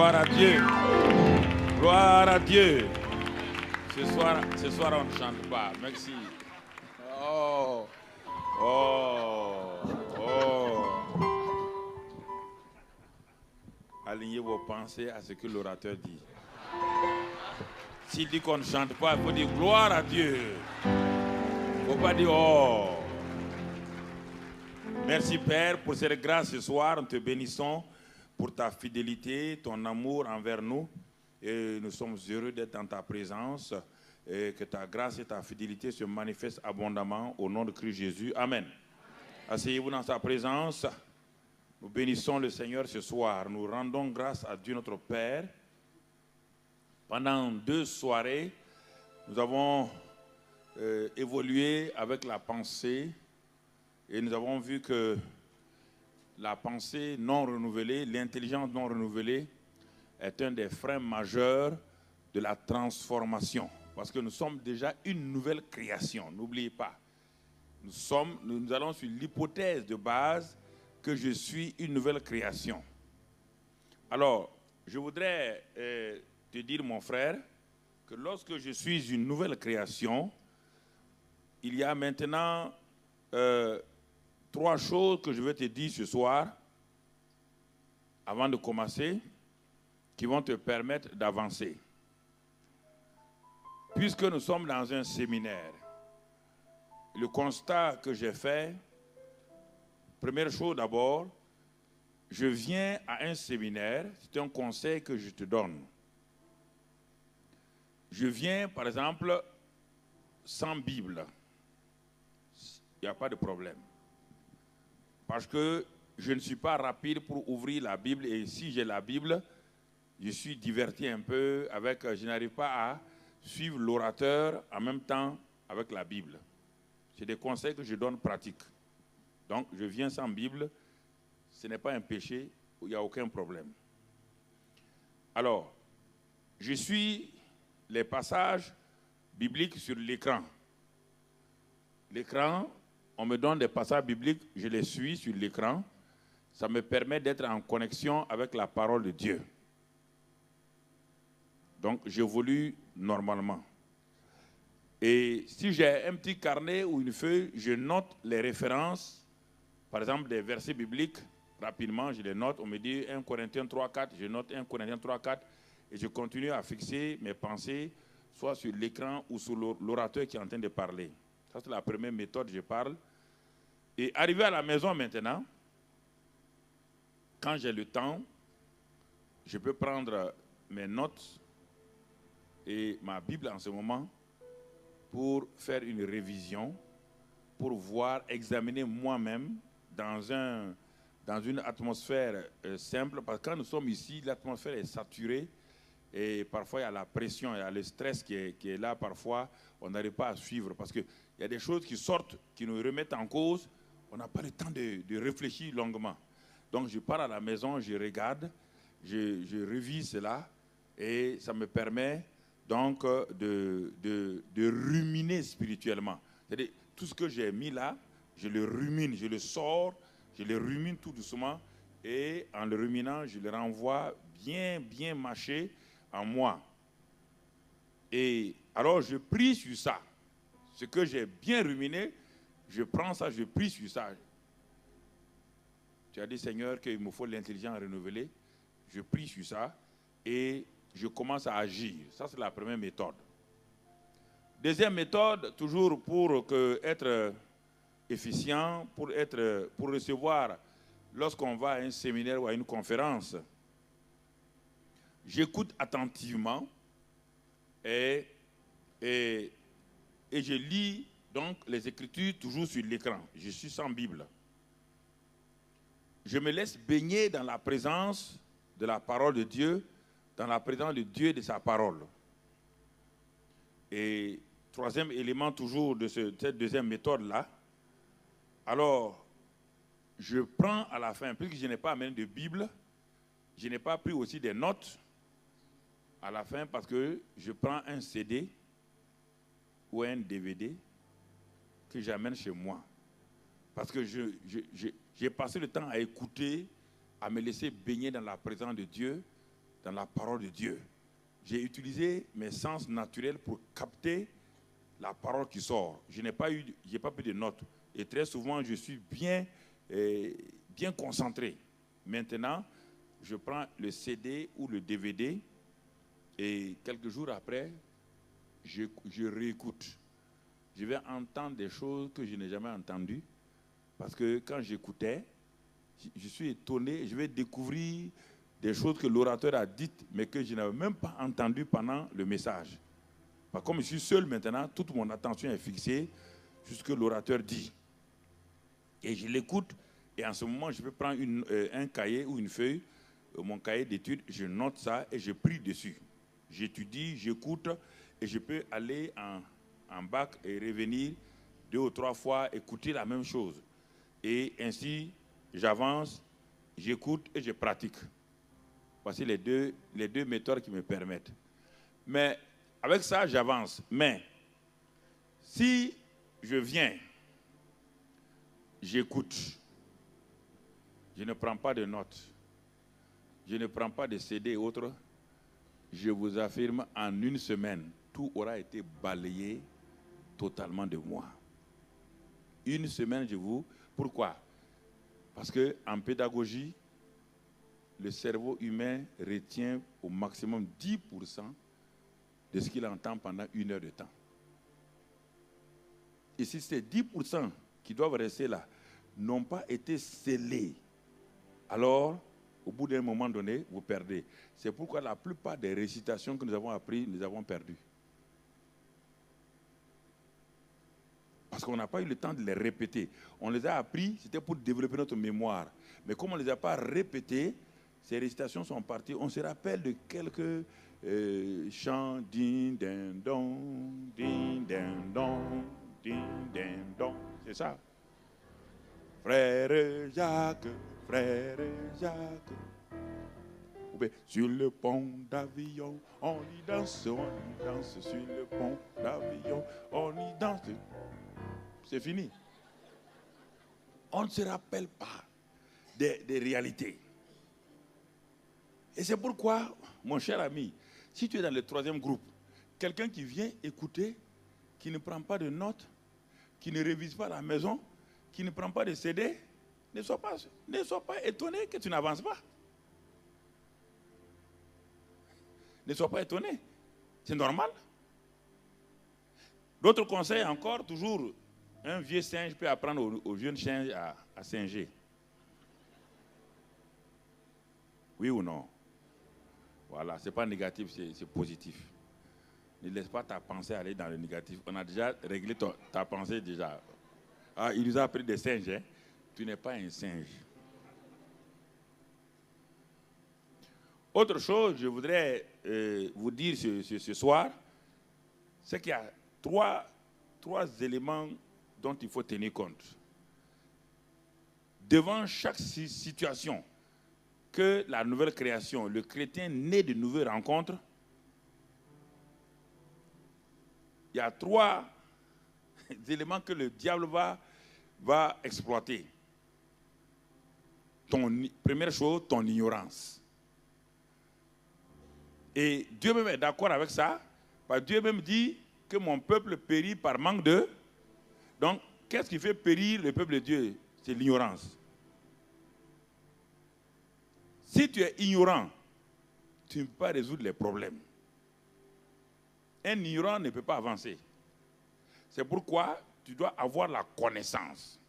Gloire à Dieu. Gloire à Dieu. Ce soir on ne chante pas. Merci. Oh. Alignez vos pensées à ce que l'orateur dit. S'il dit qu'on ne chante pas, il faut dire gloire à Dieu. Il ne faut pas dire oh. Merci Père pour cette grâce ce soir. Nous te bénissons pour ta fidélité, ton amour envers nous. Et nous sommes heureux d'être dans ta présence. Et que ta grâce et ta fidélité se manifestent abondamment au nom de Christ Jésus. Amen. Asseyez-vous dans sa présence. Nous bénissons le Seigneur ce soir. Nous rendons grâce à Dieu notre Père. Pendant 2 soirées, nous avons évolué avec la pensée et nous avons vu que la pensée non renouvelée, l'intelligence non renouvelée est un des freins majeurs de la transformation. Parce que nous sommes déjà une nouvelle création, n'oubliez pas. Nous allons sur l'hypothèse de base que je suis une nouvelle création. Alors, je voudrais te dire, mon frère, que lorsque je suis une nouvelle création, il y a maintenant 3 choses que je vais te dire ce soir, avant de commencer, qui vont te permettre d'avancer. Puisque nous sommes dans un séminaire, le constat que j'ai fait, première chose d'abord, je viens à un séminaire, c'est un conseil que je te donne. Je viens, par exemple, sans Bible. Il n'y a pas de problème. Parce que je ne suis pas rapide pour ouvrir la Bible et si j'ai la Bible, je suis diverti un peu avec, je n'arrive pas à suivre l'orateur en même temps avec la Bible. C'est des conseils que je donne pratiques. Donc, je viens sans Bible, ce n'est pas un péché, il n'y a aucun problème. Alors, je suis les passages bibliques sur l'écran. L'écran, on me donne des passages bibliques, je les suis sur l'écran. Ça me permet d'être en connexion avec la parole de Dieu. Donc, j'évolue normalement. Et si j'ai un petit carnet ou une feuille, je note les références, par exemple des versets bibliques, rapidement, je les note. On me dit 1 Corinthiens 3, 4, je note 1 Corinthiens 3, 4, et je continue à fixer mes pensées, soit sur l'écran ou sur l'orateur qui est en train de parler. Ça, c'est la première méthode, je parle. Et arrivé à la maison maintenant, quand j'ai le temps, je peux prendre mes notes et ma Bible en ce moment pour faire une révision, pour voir, examiner moi-même dans une atmosphère simple. Parce que quand nous sommes ici, l'atmosphère est saturée et parfois il y a la pression, il y a le stress qui est là. Parfois, on n'arrive pas à suivre parce qu'il y a des choses qui sortent, qui nous remettent en cause. On n'a pas le temps de réfléchir longuement. Donc, je pars à la maison, je regarde, je révise cela et ça me permet donc de ruminer spirituellement. C'est-à-dire, tout ce que j'ai mis là, je le rumine, je le sors, je le rumine tout doucement et en le ruminant, je le renvoie bien mâché en moi. Et alors, je prie sur ça. Ce que j'ai bien ruminé, je prends ça, je prie sur ça. Tu as dit, Seigneur, qu'il me faut l'intelligence renouvelée. Je prie sur ça et je commence à agir. Ça, c'est la première méthode. Deuxième méthode, toujours pour être efficient, pour recevoir, lorsqu'on va à un séminaire ou à une conférence, j'écoute attentivement et je lis donc les Écritures toujours sur l'écran. Je suis sans Bible. Je me laisse baigner dans la présence de la parole de Dieu, dans la présence de Dieu et de sa parole. Et troisième élément toujours de cette deuxième méthode-là, alors je prends à la fin, puisque je n'ai pas amené de Bible, je n'ai pas pris aussi des notes à la fin parce que je prends un CD ou un DVD que j'amène chez moi. Parce que j'ai passé le temps à écouter, à me laisser baigner dans la présence de Dieu dans la parole de Dieu. J'ai utilisé mes sens naturels pour capter la parole qui sort. Je n'ai pas pris de notes. Et très souvent, je suis bien concentré. Maintenant, je prends le CD ou le DVD et quelques jours après, je réécoute. Je vais entendre des choses que je n'ai jamais entendues parce que quand j'écoutais, je suis étonné, je vais découvrir des choses que l'orateur a dites mais que je n'avais même pas entendues pendant le message. Comme je suis seul maintenant, toute mon attention est fixée sur ce que l'orateur dit. Et je l'écoute et en ce moment, je vais prendre un cahier ou une feuille, mon cahier d'études, je note ça et je prie dessus. J'étudie, j'écoute et je peux aller en bac et revenir 2 ou 3 fois, écouter la même chose. Et ainsi, j'avance, j'écoute et je pratique. Voici les deux méthodes qui me permettent. Mais avec ça, j'avance. Mais si je viens, j'écoute, je ne prends pas de notes, je ne prends pas de CD et autres, je vous affirme, en une semaine, tout aura été balayé totalement de moi. Une semaine, Pourquoi? Parce qu'en pédagogie, le cerveau humain retient au maximum 10% de ce qu'il entend pendant 1 heure de temps. Et si ces 10% qui doivent rester là n'ont pas été scellés, alors, au bout d'un moment donné, vous perdez. C'est pourquoi la plupart des récitations que nous avons apprises, nous avons perdues. Parce qu'on n'a pas eu le temps de les répéter. On les a appris, c'était pour développer notre mémoire. Mais comme on ne les a pas répétées, ces récitations sont parties. On se rappelle de quelques chants. Din, din, don, din, din, don, din, din, don. C'est ça. Frère Jacques, frère Jacques. Sur le pont d'Avignon, on y danse sur le pont d'Avignon, on y danse. C'est fini. On ne se rappelle pas des réalités. Et c'est pourquoi, mon cher ami, si tu es dans le 3e groupe, quelqu'un qui vient écouter, qui ne prend pas de notes, qui ne révise pas à la maison, qui ne prend pas de CD, ne sois pas étonné que tu n'avances pas. Ne sois pas étonné. C'est normal. D'autres conseils encore, toujours, un vieux singe peut apprendre au jeune singe à singer. Oui ou non? Voilà, ce n'est pas négatif, c'est positif. Ne laisse pas ta pensée aller dans le négatif. On a déjà réglé ta pensée déjà. Ah, il nous a appris des singes, hein? Tu n'es pas un singe. Autre chose, je voudrais vous dire ce soir, c'est qu'il y a trois éléments dont il faut tenir compte. Devant chaque situation que la nouvelle création, le chrétien né de nouvelles rencontres, il y a 3 éléments que le diable va exploiter. Première chose, ton ignorance. Et Dieu même est d'accord avec ça, parce que Dieu même dit que mon peuple périt par manque de... Donc, qu'est-ce qui fait périr le peuple de Dieu? C'est l'ignorance. Si tu es ignorant, tu ne peux pas résoudre les problèmes. Un ignorant ne peut pas avancer. C'est pourquoi tu dois avoir la connaissance.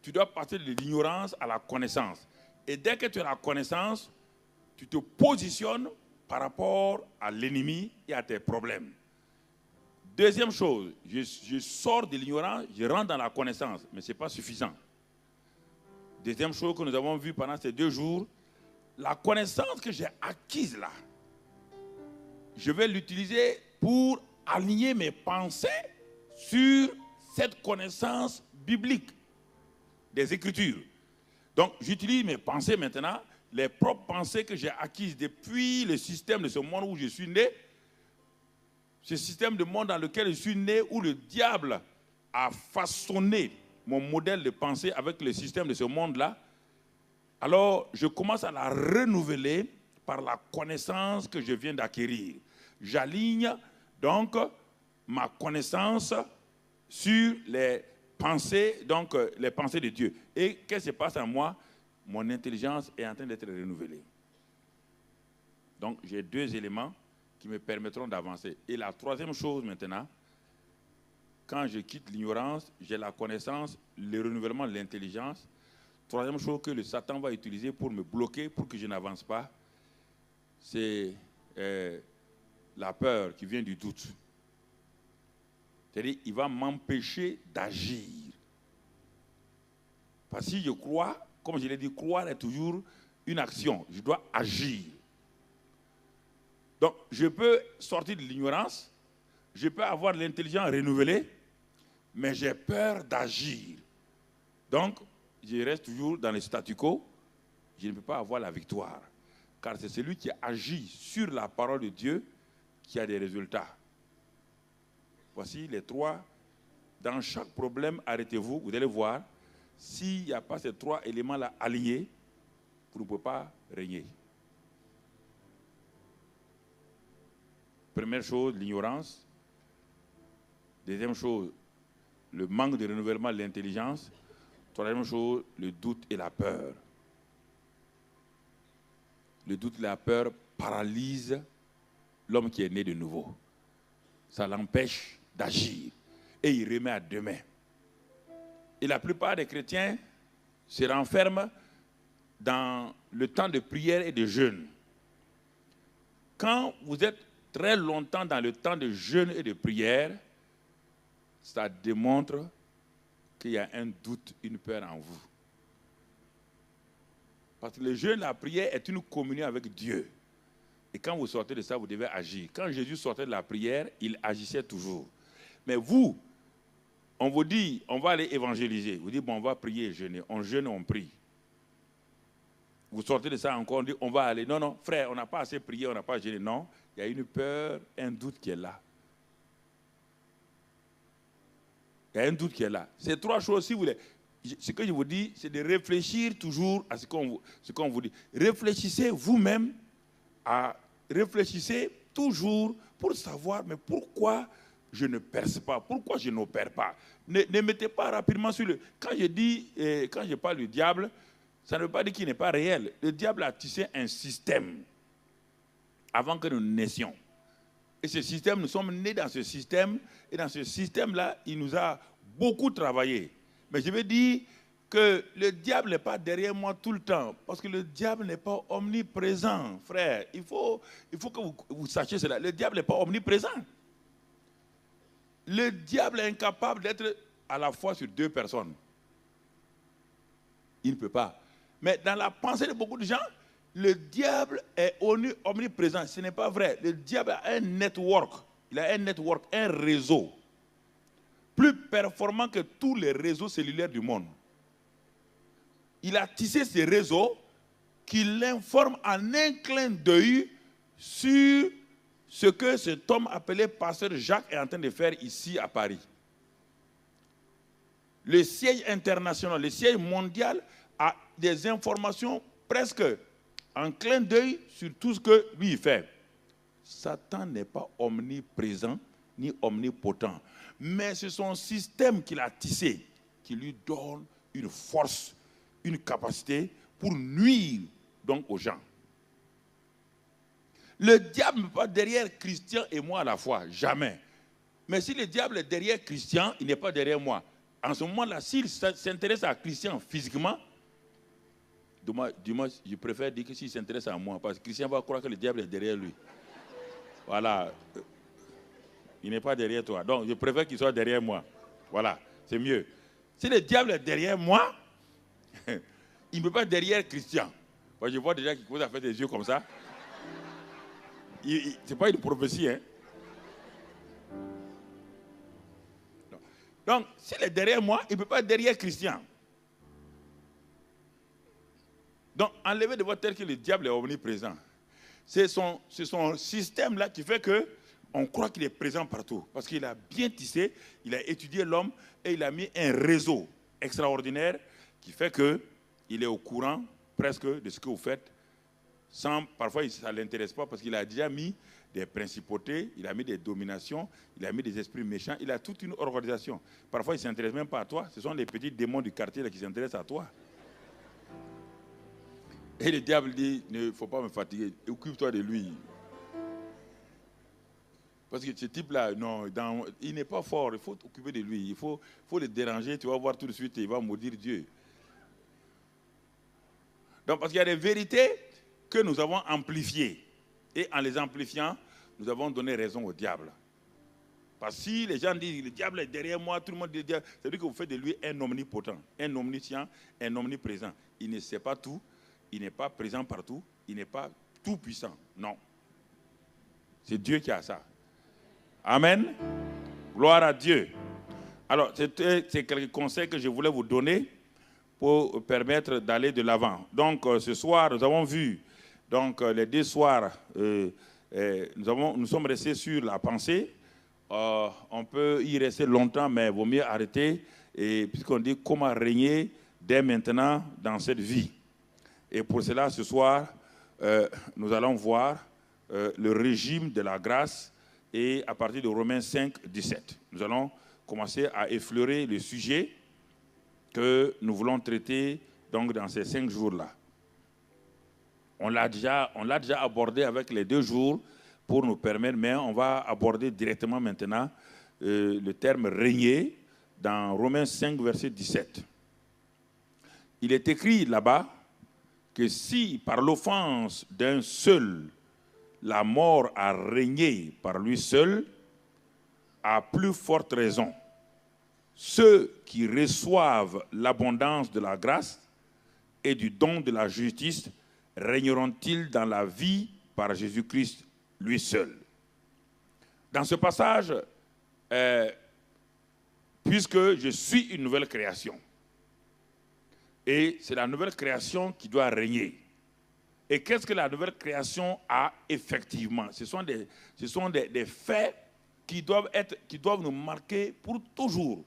Tu dois passer de l'ignorance à la connaissance. Et dès que tu as la connaissance, tu te positionnes par rapport à l'ennemi et à tes problèmes. Deuxième chose, je sors de l'ignorance, je rentre dans la connaissance, mais ce n'est pas suffisant. Deuxième chose que nous avons vue pendant ces 2 jours, la connaissance que j'ai acquise là, je vais l'utiliser pour aligner mes pensées sur cette connaissance biblique des Écritures. Donc, j'utilise mes pensées maintenant, les propres pensées que j'ai acquises depuis le système de ce monde où je suis né, ce système de monde dans lequel je suis né, où le diable a façonné mon modèle de pensée avec le système de ce monde-là, alors je commence à la renouveler par la connaissance que je viens d'acquérir. J'aligne donc ma connaissance sur les pensées, donc les pensées de Dieu. Et qu'est-ce qui se passe en moi? Mon intelligence est en train d'être renouvelée. Donc j'ai deux éléments qui me permettront d'avancer. Et la troisième chose maintenant, quand je quitte l'ignorance, j'ai la connaissance, le renouvellement de l'intelligence. Troisième chose que le Satan va utiliser pour me bloquer, pour que je n'avance pas, c'est la peur qui vient du doute. C'est-à-dire, il va m'empêcher d'agir. Parce que si je crois, comme je l'ai dit, croire est toujours une action. Je dois agir. Donc, je peux sortir de l'ignorance, je peux avoir l'intelligence renouvelée, mais j'ai peur d'agir. Donc, je reste toujours dans le statu quo, je ne peux pas avoir la victoire. Car c'est celui qui agit sur la parole de Dieu qui a des résultats. Voici les trois. Dans chaque problème, arrêtez-vous, vous allez voir, s'il n'y a pas ces trois éléments-là alignés, vous ne pouvez pas régner. Première chose, l'ignorance. Deuxième chose, le manque de renouvellement de l'intelligence. Troisième chose, le doute et la peur. Le doute et la peur paralysent l'homme qui est né de nouveau. Ça l'empêche d'agir. Et il remet à demain. Et la plupart des chrétiens se renferment dans le temps de prière et de jeûne. Quand vous êtes très longtemps dans le temps de jeûne et de prière, ça démontre qu'il y a un doute, une peur en vous. Parce que le jeûne, la prière est une communion avec Dieu. Et quand vous sortez de ça, vous devez agir. Quand Jésus sortait de la prière, il agissait toujours. Mais vous, on vous dit, on va aller évangéliser. Vous dites, bon, on va prier et jeûner. On jeûne, on prie. Vous sortez de ça encore, on dit, on va aller. Non, non, frère, on n'a pas assez prié, on n'a pas jeûné. Non, il y a une peur, un doute qui est là. Il y a un doute qui est là. Ces trois choses, si vous voulez, ce que je vous dis, c'est de réfléchir toujours à ce qu'on vous dit. Réfléchissez vous-même, réfléchissez toujours pour savoir, mais pourquoi je ne perce pas, pourquoi je n'opère pas. Ne mettez pas rapidement sur le... Quand je parle du diable, ça ne veut pas dire qu'il n'est pas réel. Le diable a tissé un système avant que nous naissions. Et ce système, nous sommes nés dans ce système, et dans ce système-là, il nous a beaucoup travaillé. Mais je veux dire que le diable n'est pas derrière moi tout le temps, parce que le diable n'est pas omniprésent, frère. Il faut que vous sachiez cela. Le diable n'est pas omniprésent. Le diable est incapable d'être à la fois sur deux personnes. Il ne peut pas. Mais dans la pensée de beaucoup de gens, le diable est omniprésent. Ce n'est pas vrai. Le diable a un network. Il a un network, un réseau. Plus performant que tous les réseaux cellulaires du monde. Il a tissé ces réseaux qui l'informent en un clin d'œil sur ce que cet homme appelé pasteur Jacques est en train de faire ici à Paris. Le siège international, le siège mondial a des informations presque en clin d'œil sur tout ce que lui il fait. Satan n'est pas omniprésent ni omnipotent, mais c'est son système qu'il a tissé qui lui donne une force, une capacité pour nuire donc aux gens. Le diable n'est pas derrière Christian et moi à la fois, jamais. Mais si le diable est derrière Christian, il n'est pas derrière moi. En ce moment-là, s'il s'intéresse à Christian physiquement, dis-moi, je préfère dire que s'il s'intéresse à moi, parce que Christian va croire que le diable est derrière lui. Voilà. Il n'est pas derrière toi. Donc, je préfère qu'il soit derrière moi. Voilà, c'est mieux. Si le diable est derrière moi, il ne peut pas être derrière Christian. Moi, je vois déjà qu'il commence à faire des yeux comme ça. Ce n'est pas une prophétie, hein. Donc, s'il est derrière moi, il ne peut pas être derrière Christian. Donc, enlevez de votre tête que le diable est omniprésent. C'est son système-là qui fait qu'on croit qu'il est présent partout. Parce qu'il a bien tissé, il a étudié l'homme et il a mis un réseau extraordinaire qui fait qu'il est au courant presque de ce que vous faites. Parfois, ça ne l'intéresse pas parce qu'il a déjà mis des principautés, il a mis des dominations, il a mis des esprits méchants, il a toute une organisation. Parfois, il ne s'intéresse même pas à toi. Ce sont les petits démons du quartier là, qui s'intéressent à toi. Et le diable dit, il ne faut pas me fatiguer, occupe-toi de lui. Parce que ce type-là, non, il n'est pas fort, il faut t'occuper de lui. Il faut le déranger, tu vas voir tout de suite, il va maudire Dieu. Donc, parce qu'il y a des vérités que nous avons amplifiées. Et en les amplifiant, nous avons donné raison au diable. Parce que si les gens disent, le diable est derrière moi, tout le monde dit, le diable, c'est-à-dire que vous faites de lui un omnipotent, un omniscient, un omniprésent. Il ne sait pas tout, il n'est pas présent partout, il n'est pas tout puissant. Non. C'est Dieu qui a ça. Amen. Gloire à Dieu. Alors, c'est quelques conseils que je voulais vous donner pour permettre d'aller de l'avant. Donc, ce soir, nous avons vu, donc, les 2 soirs, nous sommes restés sur la pensée. On peut y rester longtemps, mais il vaut mieux arrêter, puisqu'on dit comment régner dès maintenant dans cette vie. Et pour cela, ce soir, nous allons voir le régime de la grâce, et à partir de Romains 5, 17. Nous allons commencer à effleurer le sujet que nous voulons traiter donc, dans ces 5 jours-là. On l'a déjà abordé avec les 2 jours pour nous permettre, mais on va aborder directement maintenant le terme régner dans Romains 5, verset 17. Il est écrit là-bas que si par l'offense d'un seul, la mort a régné par lui seul, à plus forte raison, ceux qui reçoivent l'abondance de la grâce et du don de la justice régneront-ils dans la vie par Jésus-Christ lui seul. Dans ce passage, puisque je suis une nouvelle création, et c'est la nouvelle création qui doit régner. Et qu'est-ce que la nouvelle création a effectivement? Ce sont des faits qui doivent nous marquer pour toujours.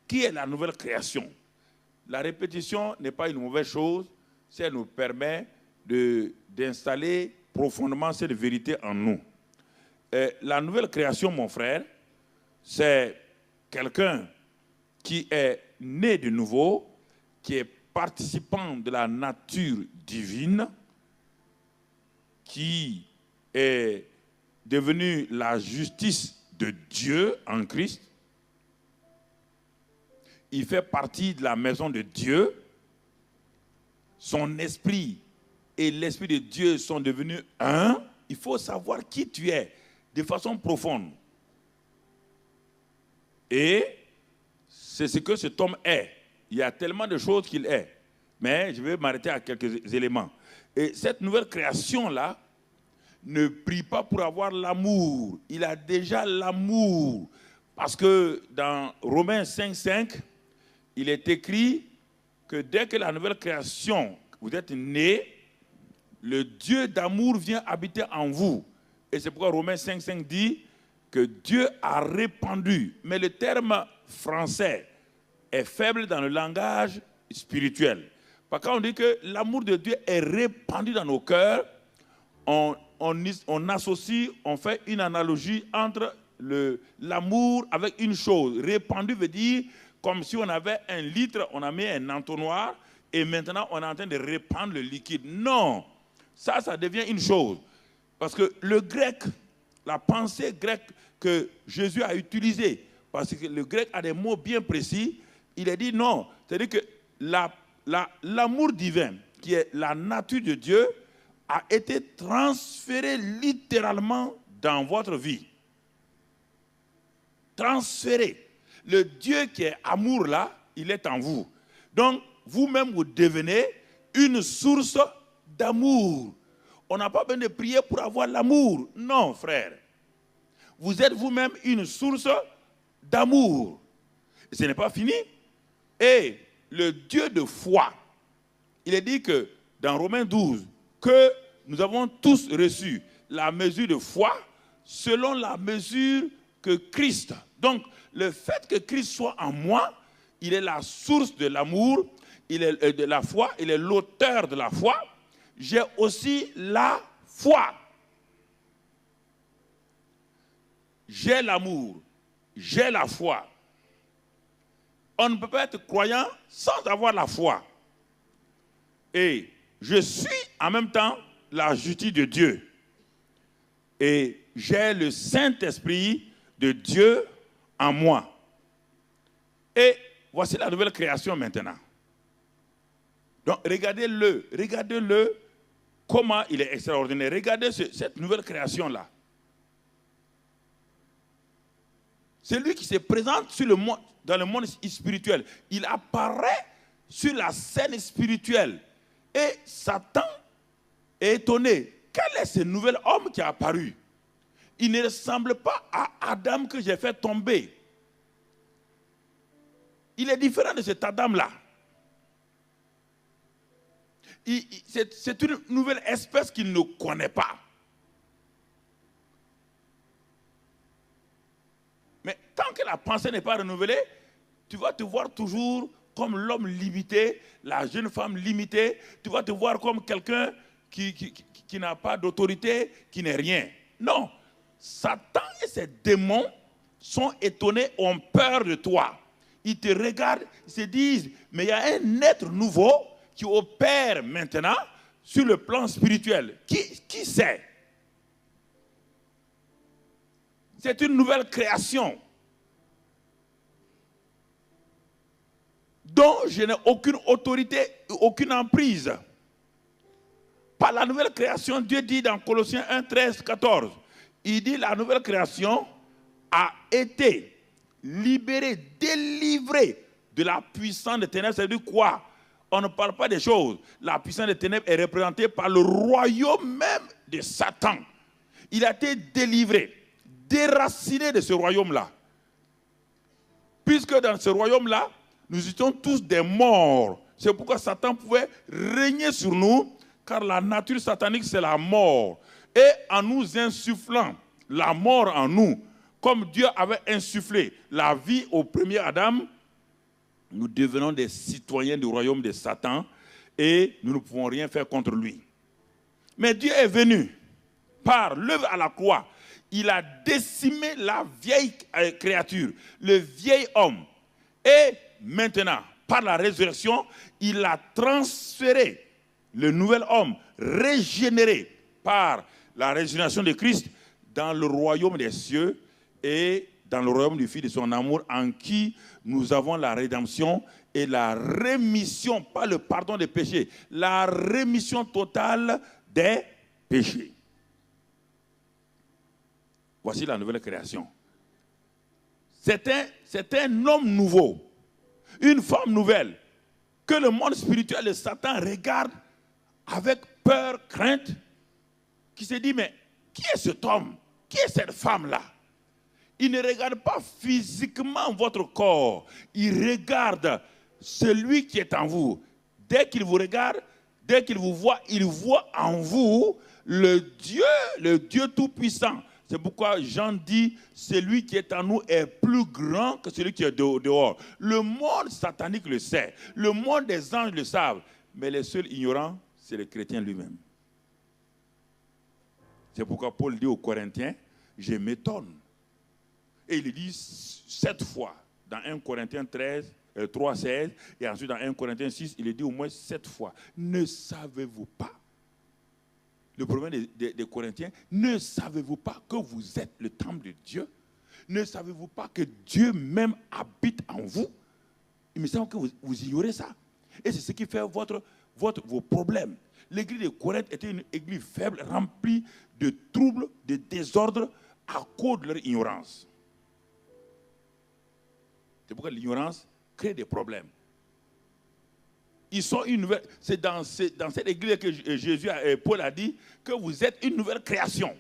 Qui est la nouvelle création? La répétition n'est pas une mauvaise chose, si elle nous permet d'installer profondément cette vérité en nous. La nouvelle création, mon frère, c'est quelqu'un qui est né de nouveau, qui est participant de la nature divine, qui est devenu la justice de Dieu en Christ. Il fait partie de la maison de Dieu. Son esprit et l'esprit de Dieu sont devenus un. Il faut savoir qui tu es de façon profonde. Et c'est ce que cet homme est. Il y a tellement de choses qu'il est. Mais je vais m'arrêter à quelques éléments. Et cette nouvelle création-là ne prie pas pour avoir l'amour. Il a déjà l'amour. Parce que dans Romains 5,5, il est écrit que dès que la nouvelle création, vous êtes né, le Dieu d'amour vient habiter en vous. Et c'est pourquoi Romains 5,5 dit que Dieu a répandu. Mais le terme français est faible dans le langage spirituel. Parce qu'on dit que l'amour de Dieu est répandu dans nos cœurs, on associe, on fait une analogie entre l'amour avec une chose. Répandu veut dire comme si on avait 1 litre, on a mis un entonnoir et maintenant on est en train de répandre le liquide. Non, ça devient une chose. Parce que le grec, la pensée grecque que Jésus a utilisée, parce que le grec a des mots bien précis, il a dit non. C'est-à-dire que l'amour divin, qui est la nature de Dieu, a été transféré littéralement dans votre vie. Transféré. Le Dieu qui est amour là, il est en vous. Donc, vous-même, vous devenez une source d'amour. On n'a pas besoin de prier pour avoir l'amour. Non, frère. Vous êtes vous-même une source d'amour. Et ce n'est pas fini. Et le Dieu de foi, il est dit que dans Romains 12, que nous avons tous reçu la mesure de foi selon la mesure que Christ. Donc, le fait que Christ soit en moi, il est la source de l'amour il est de la foi, il est l'auteur de la foi, j'ai aussi la foi. J'ai l'amour, j'ai la foi. On ne peut pas être croyant sans avoir la foi. Et je suis en même temps la justice de Dieu. Et j'ai le Saint-Esprit de Dieu en moi. Et voici la nouvelle création maintenant. Donc regardez-le comment il est extraordinaire. Regardez cette nouvelle création-là. C'est lui qui se présente sur le monde, dans le monde spirituel. Il apparaît sur la scène spirituelle. Et Satan est étonné. Quel est ce nouvel homme qui est apparu? Il ne ressemble pas à Adam que j'ai fait tomber. Il est différent de cet Adam-là. C'est une nouvelle espèce qu'il ne connaît pas. Mais tant que la pensée n'est pas renouvelée, tu vas te voir toujours comme l'homme limité, la jeune femme limitée. Tu vas te voir comme quelqu'un qui n'a pas d'autorité, qui n'est rien. Non. Satan et ses démons sont étonnés, ont peur de toi. Ils te regardent, ils se disent, mais il y a un être nouveau qui opère maintenant sur le plan spirituel. Qui sait? C'est une nouvelle création dont je n'ai aucune autorité, aucune emprise. Par la nouvelle création, Dieu dit dans Colossiens 1, 13, 14, il dit la nouvelle création a été libérée, délivrée de la puissance des ténèbres. Ça veut dire quoi? On ne parle pas des choses. La puissance des ténèbres est représentée par le royaume même de Satan. Il a été délivré, déraciné de ce royaume-là. Puisque dans ce royaume-là, nous étions tous des morts. C'est pourquoi Satan pouvait régner sur nous, car la nature satanique, c'est la mort. Et en nous insufflant la mort en nous, comme Dieu avait insufflé la vie au premier Adam, nous devenons des citoyens du royaume de Satan et nous ne pouvons rien faire contre lui. Mais Dieu est venu par l'œuvre à la croix. Il a décimé la vieille créature, le vieil homme. Et maintenant, par la résurrection, il a transféré le nouvel homme régénéré par la régénération de Christ dans le royaume des cieux et dans le royaume du Fils de son amour, en qui nous avons la rédemption et la rémission, pas le pardon des péchés, la rémission totale des péchés. Voici la nouvelle création. C'est un homme nouveau, une femme nouvelle, que le monde spirituel de Satan regarde avec peur, crainte, qui se dit, mais qui est cet homme? Qui est cette femme-là? Il ne regarde pas physiquement votre corps, il regarde celui qui est en vous. Dès qu'il vous regarde, dès qu'il vous voit, il voit en vous le Dieu tout-puissant. C'est pourquoi Jean dit, celui qui est en nous est plus grand que celui qui est dehors. Le monde satanique le sait, le monde des anges le savent, mais les seuls ignorants, c'est le chrétien lui-même. C'est pourquoi Paul dit aux Corinthiens, je m'étonne. Et il dit 7 fois dans 1 Corinthiens 3, 16, et ensuite dans 1 Corinthiens 6, il est dit au moins 7 fois. Ne savez-vous pas? Le problème des Corinthiens, ne savez-vous pas que vous êtes le temple de Dieu? Ne savez-vous pas que Dieu même habite en vous? Il me semble que vous ignorez ça. Et c'est ce qui fait vos problèmes. L'église de Corinthe était une église faible, remplie de troubles, de désordres à cause de leur ignorance. C'est pourquoi l'ignorance crée des problèmes. Ils sont une nouvelle. C'est dans cette église que Paul a dit que vous êtes une nouvelle création.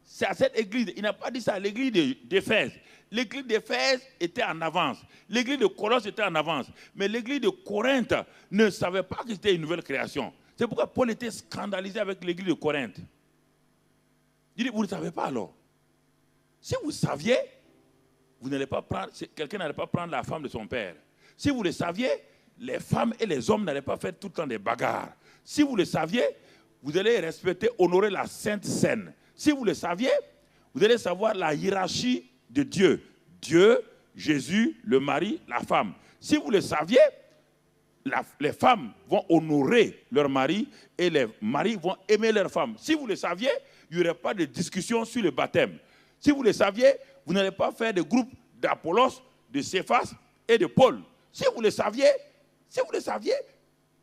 C'est à cette église. Il n'a pas dit ça à l'église d'Éphèse. L'église d'Éphèse était en avance. L'église de Colosse était en avance. Mais l'église de Corinthe ne savait pas que c'était une nouvelle création. C'est pourquoi Paul était scandalisé avec l'église de Corinthe. Il dit, vous ne savez pas alors. Si vous saviez, vous n'allez pas prendre, quelqu'un n'allait pas prendre la femme de son père. Si vous le saviez, les femmes et les hommes n'allaient pas faire tout le temps des bagarres. Si vous le saviez, vous allez respecter, honorer la Sainte Seine. Si vous le saviez, vous allez savoir la hiérarchie de Dieu. Dieu, Jésus, le mari, la femme. Si vous le saviez, les femmes vont honorer leur mari et les maris vont aimer leur femme. Si vous le saviez, il n'y aurait pas de discussion sur le baptême. Si vous le saviez, vous n'allez pas faire de groupe d'Apollos, de Céphas et de Paul. Si vous le saviez,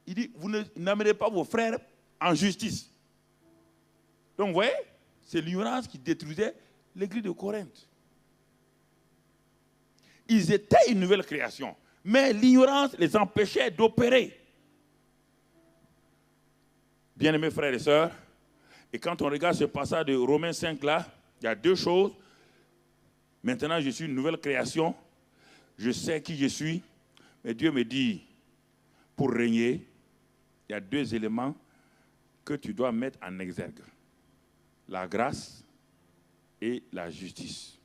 il dit, vous n'amenez pas vos frères en justice. Donc vous voyez, c'est l'ignorance qui détruisait l'église de Corinthe. Ils étaient une nouvelle création, mais l'ignorance les empêchait d'opérer. Bien-aimés frères et sœurs, et quand on regarde ce passage de Romains 5 là, il y a deux choses. Maintenant, je suis une nouvelle création. Je sais qui je suis. Mais Dieu me dit, pour régner, il y a deux éléments que tu dois mettre en exergue. La grâce et la justice.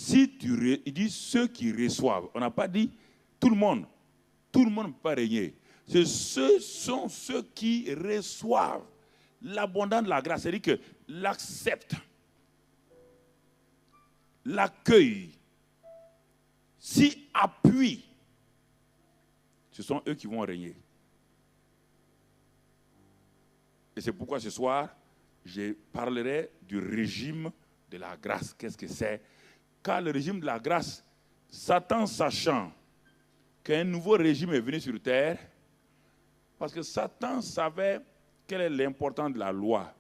Il dit ceux qui reçoivent. On n'a pas dit tout le monde. Tout le monde ne peut pas régner. Ce sont ceux qui reçoivent l'abondance de la grâce. C'est-à-dire que l'acceptent, l'accueillent, s'y appuient. Ce sont eux qui vont régner. Et c'est pourquoi ce soir, je parlerai du régime de la grâce. Qu'est-ce que c'est? Car le régime de la grâce, Satan sachant qu'un nouveau régime est venu sur terre, parce que Satan savait quelle est l'importance de la loi,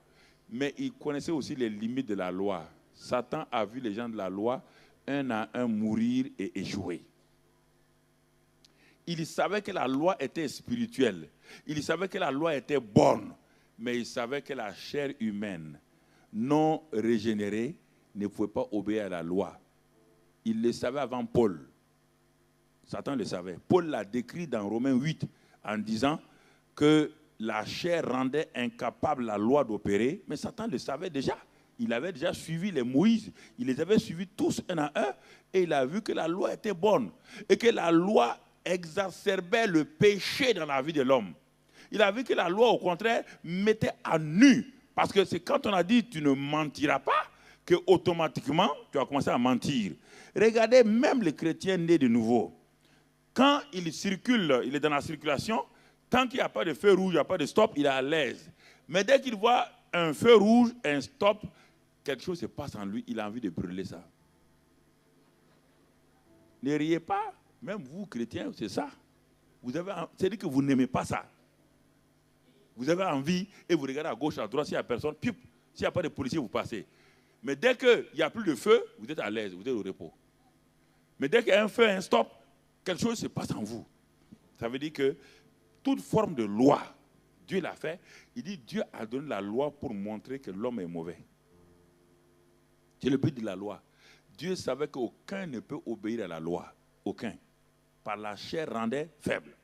mais il connaissait aussi les limites de la loi. Satan a vu les gens de la loi, un à un, mourir et échouer. Il savait que la loi était spirituelle. Il savait que la loi était bonne, mais il savait que la chair humaine non régénérée ne pouvait pas obéir à la loi. Il le savait avant Paul. Satan le savait. Paul l'a décrit dans Romains 8 en disant que la chair rendait incapable la loi d'opérer, mais Satan le savait déjà. Il avait déjà suivi les Moïse, il les avait suivis tous un à un, et il a vu que la loi était bonne, et que la loi exacerbait le péché dans la vie de l'homme. Il a vu que la loi, au contraire, mettait à nu, parce que c'est quand on a dit « tu ne mentiras pas », que automatiquement, tu as commencé à mentir. Regardez, même les chrétiens nés de nouveau, quand il circule, il est dans la circulation, tant qu'il n'y a pas de feu rouge, il n'y a pas de stop, il est à l'aise. Mais dès qu'il voit un feu rouge, un stop, quelque chose se passe en lui, il a envie de brûler ça. Ne riez pas, même vous, chrétiens, c'est ça. C'est-à-dire que vous n'aimez pas ça. Vous avez envie et vous regardez à gauche, à droite, s'il n'y a personne, s'il n'y a pas de policiers, vous passez. Mais dès qu'il n'y a plus de feu, vous êtes à l'aise, vous êtes au repos. Mais dès qu'il y a un feu, un stop, quelque chose se passe en vous. Ça veut dire que toute forme de loi, Dieu l'a fait. Il dit Dieu a donné la loi pour montrer que l'homme est mauvais. C'est le but de la loi. Dieu savait qu'aucun ne peut obéir à la loi. Aucun. Par la chair rendait faible.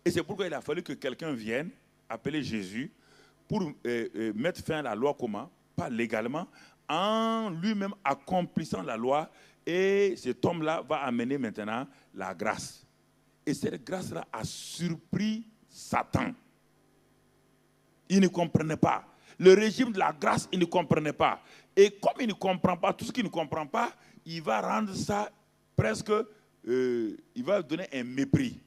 Et c'est pourquoi il a fallu que quelqu'un vienne, appeler Jésus, pour mettre fin à la loi comment? Pas légalement, en lui-même accomplissant la loi. Et cet homme-là va amener maintenant la grâce. Et cette grâce-là a surpris Satan. Il ne comprenait pas. Le régime de la grâce, il ne comprenait pas. Et comme il ne comprend pas tout ce qu'il ne comprend pas, il va rendre ça presque, il va donner un mépris.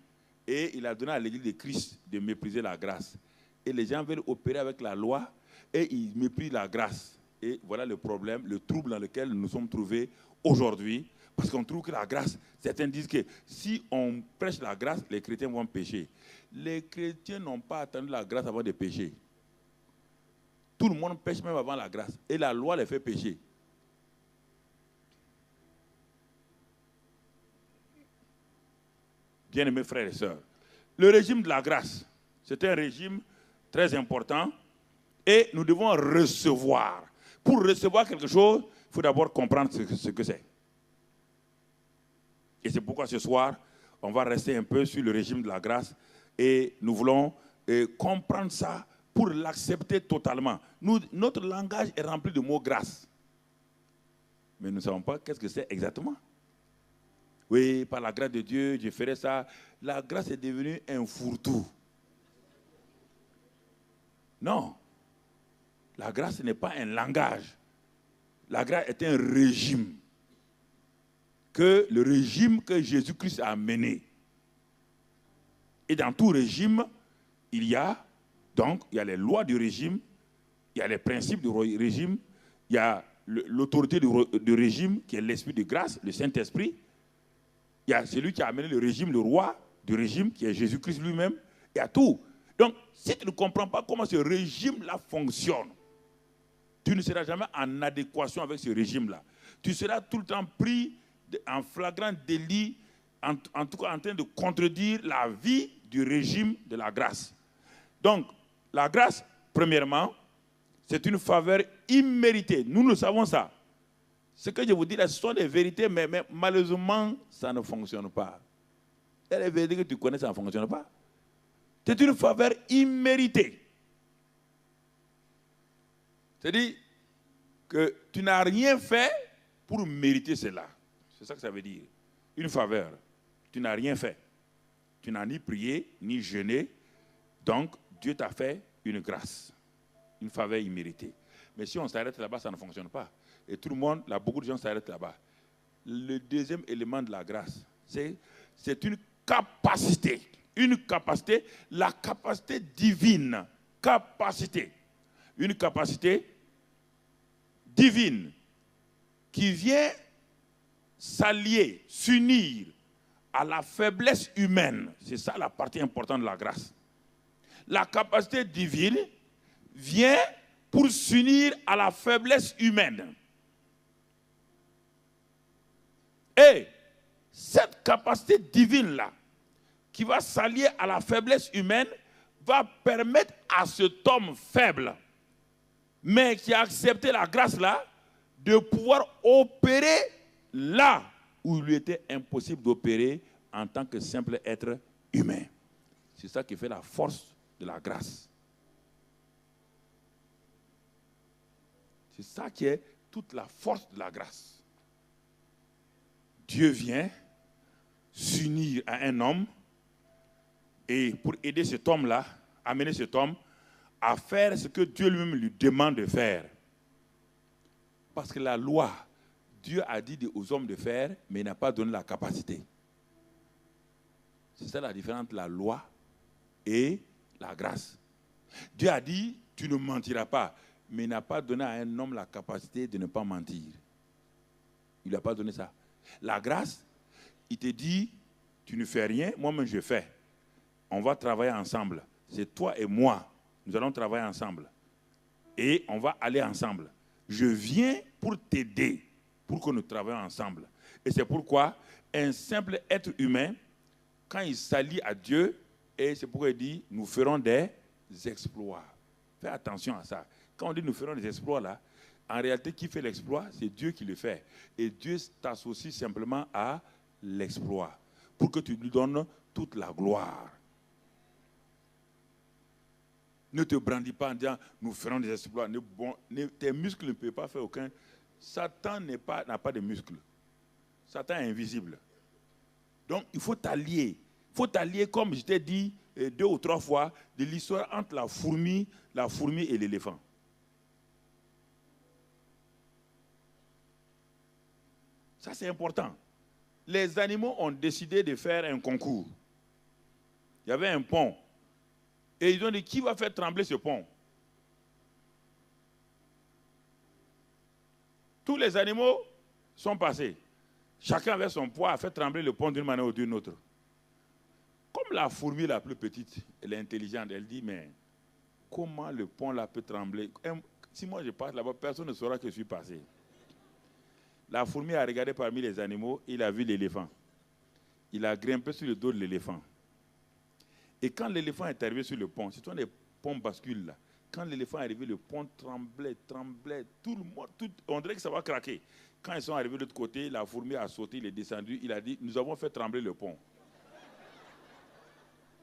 Et il a donné à l'église de Christ de mépriser la grâce. Et les gens veulent opérer avec la loi et ils méprisent la grâce. Et voilà le problème, le trouble dans lequel nous sommes trouvés aujourd'hui. Parce qu'on trouve que la grâce, certains disent que si on prêche la grâce, les chrétiens vont pécher. Les chrétiens n'ont pas attendu la grâce avant de pécher. Tout le monde pêche même avant la grâce. Et la loi les fait pécher. Bien-aimés frères et sœurs, le régime de la grâce, c'est un régime très important et nous devons recevoir. Pour recevoir quelque chose, il faut d'abord comprendre ce que c'est. Et c'est pourquoi ce soir, on va rester un peu sur le régime de la grâce et nous voulons comprendre ça pour l'accepter totalement. Notre langage est rempli de mots grâce. Mais nous ne savons pas qu'est-ce que c'est exactement. oui, par la grâce de Dieu, je ferai ça. La grâce est devenue un fourre-tout. Non. La grâce n'est pas un langage. La grâce est un régime. Le régime que Jésus-Christ a mené. Et dans tout régime, il y a les lois du régime, il y a les principes du régime, il y a l'autorité du régime qui est l'esprit de grâce, le Saint-Esprit. Il y a celui qui a amené le régime, le roi du régime, qui est Jésus-Christ lui-même. Il y a tout. Donc, si tu ne comprends pas comment ce régime-là fonctionne, tu ne seras jamais en adéquation avec ce régime-là. Tu seras tout le temps pris en flagrant délit, en tout cas en train de contredire la vie du régime de la grâce. Donc, la grâce, premièrement, c'est une faveur imméritée. Nous, nous savons ça. Ce que je vous dis là, ce sont des vérités, mais malheureusement, ça ne fonctionne pas. Et les vérités que tu connais, ça ne fonctionne pas. C'est une faveur imméritée. C'est-à-dire que tu n'as rien fait pour mériter cela. C'est ça que ça veut dire. Une faveur. Tu n'as rien fait. Tu n'as ni prié, ni jeûné. Donc, Dieu t'a fait une grâce. Une faveur imméritée. Mais si on s'arrête là-bas, ça ne fonctionne pas. Et tout le monde, là, beaucoup de gens s'arrêtent là-bas. Le deuxième élément de la grâce, c'est une capacité. Une capacité, la capacité divine. Capacité. Une capacité divine qui vient s'allier, s'unir à la faiblesse humaine. C'est ça la partie importante de la grâce. La capacité divine vient pour s'unir à la faiblesse humaine. Et cette capacité divine-là, qui va s'allier à la faiblesse humaine, va permettre à cet homme faible, mais qui a accepté la grâce-là, de pouvoir opérer là où il lui était impossible d'opérer en tant que simple être humain. C'est ça qui fait la force de la grâce. C'est ça qui est toute la force de la grâce. Dieu vient s'unir à un homme et pour aider cet homme-là, amener cet homme à faire ce que Dieu lui-même lui demande de faire. Parce que la loi, Dieu a dit aux hommes de faire, mais il n'a pas donné la capacité. C'est ça la différence entre la loi et la grâce. Dieu a dit, tu ne mentiras pas, mais il n'a pas donné à un homme la capacité de ne pas mentir. Il ne lui a pas donné ça. La grâce, il te dit, tu ne fais rien, moi-même je fais. On va travailler ensemble. C'est toi et moi. Nous allons travailler ensemble. Et on va aller ensemble. Je viens pour t'aider, pour que nous travaillions ensemble. Et c'est pourquoi un simple être humain, quand il s'allie à Dieu, et c'est pourquoi il dit, nous ferons des exploits. Fais attention à ça. Quand on dit nous ferons des exploits là, en réalité, qui fait l'exploit? C'est Dieu qui le fait. Et Dieu t'associe simplement à l'exploit, pour que tu lui donnes toute la gloire. Ne te brandis pas en disant, nous ferons des exploits. Tes muscles ne peuvent pas faire aucun. Satan n'a pas de muscles. Satan est invisible. Donc, il faut t'allier. Il faut t'allier, comme je t'ai dit 2 ou 3 fois, de l'histoire entre la fourmi et l'éléphant. Ça, c'est important. Les animaux ont décidé de faire un concours. Il y avait un pont. Et ils ont dit, qui va faire trembler ce pont? Tous les animaux sont passés. Chacun avec son poids a fait trembler le pont d'une manière ou d'une autre. Comme la fourmi la plus petite, elle est intelligente, elle dit, mais comment le pont là peut trembler? Si moi je passe là-bas, personne ne saura que je suis passé. La fourmi a regardé parmi les animaux, il a vu l'éléphant. Il a grimpé sur le dos de l'éléphant. Et quand l'éléphant est arrivé sur le pont, c'est quand les ponts basculent là, quand l'éléphant est arrivé, le pont tremblait, tout le monde, on dirait que ça va craquer. Quand ils sont arrivés de l'autre côté, la fourmi a sauté, il est descendu, il a dit, nous avons fait trembler le pont.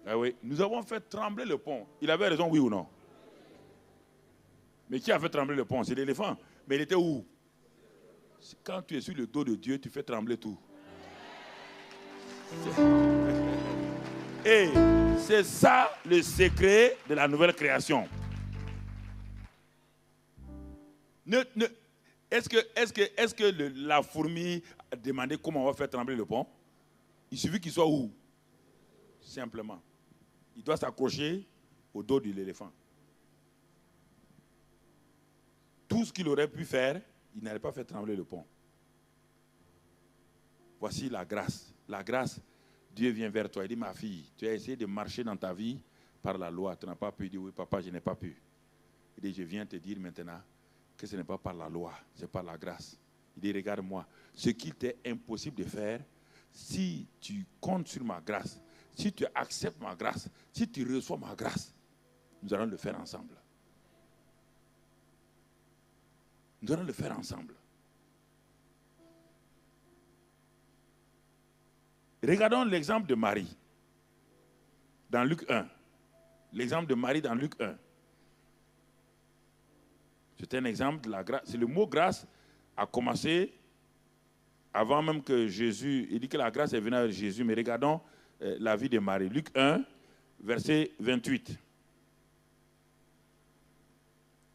Ah oui, nous avons fait trembler le pont. Il avait raison, oui ou non? Mais qui a fait trembler le pont? C'est l'éléphant. Mais il était où? Quand tu es sur le dos de Dieu, tu fais trembler tout. Et c'est ça le secret de la nouvelle création. Est-ce que la fourmi a demandé comment on va faire trembler le pont? Il suffit qu'il soit où? Simplement. Il doit s'accrocher au dos de l'éléphant. Tout ce qu'il aurait pu faire, il n'allait pas faire trembler le pont. Voici la grâce. La grâce, Dieu vient vers toi. Il dit, ma fille, tu as essayé de marcher dans ta vie par la loi. Tu n'as pas pu. Il dit, oui, papa, je n'ai pas pu. Il dit, je viens te dire maintenant que ce n'est pas par la loi, c'est par la grâce. Il dit, regarde-moi, ce qu'il t'est impossible de faire, si tu comptes sur ma grâce, si tu acceptes ma grâce, si tu reçois ma grâce, nous allons le faire ensemble. Nous allons le faire ensemble. Regardons l'exemple de Marie dans Luc 1. L'exemple de Marie dans Luc 1. C'est un exemple de la grâce. C'est le mot grâce a commencé avant même que Jésus. Il dit que la grâce est venue avec Jésus. Mais regardons la vie de Marie. Luc 1, verset 28.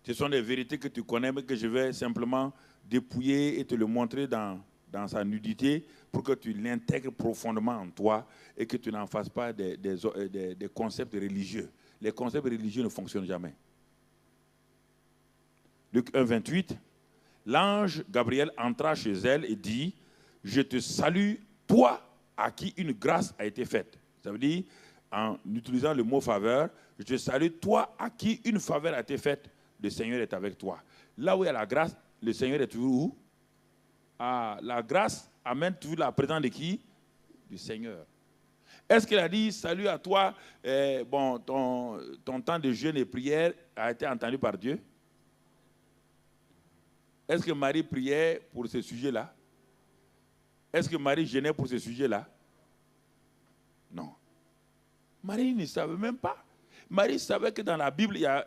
Ce sont des vérités que tu connais, mais que je vais simplement dépouiller et te le montrer dans sa nudité pour que tu l'intègres profondément en toi et que tu n'en fasses pas des concepts religieux. Les concepts religieux ne fonctionnent jamais. Luc 1, 28. L'ange Gabriel entra chez elle et dit, « Je te salue, toi à qui une grâce a été faite. » Ça veut dire, en utilisant le mot faveur, « Je te salue, toi à qui une faveur a été faite. Le Seigneur est avec toi. » Là où il y a la grâce, le Seigneur est toujours où? Ah, la grâce amène toujours la présence de qui? Du Seigneur. Est-ce qu'il a dit, salut à toi, ton temps de jeûne et prière a été entendu par Dieu? Est-ce que Marie priait pour ce sujet-là? Est-ce que Marie jeûnait pour ce sujet-là? Non. Marie ne savait même pas. Marie savait que dans la Bible, il y a,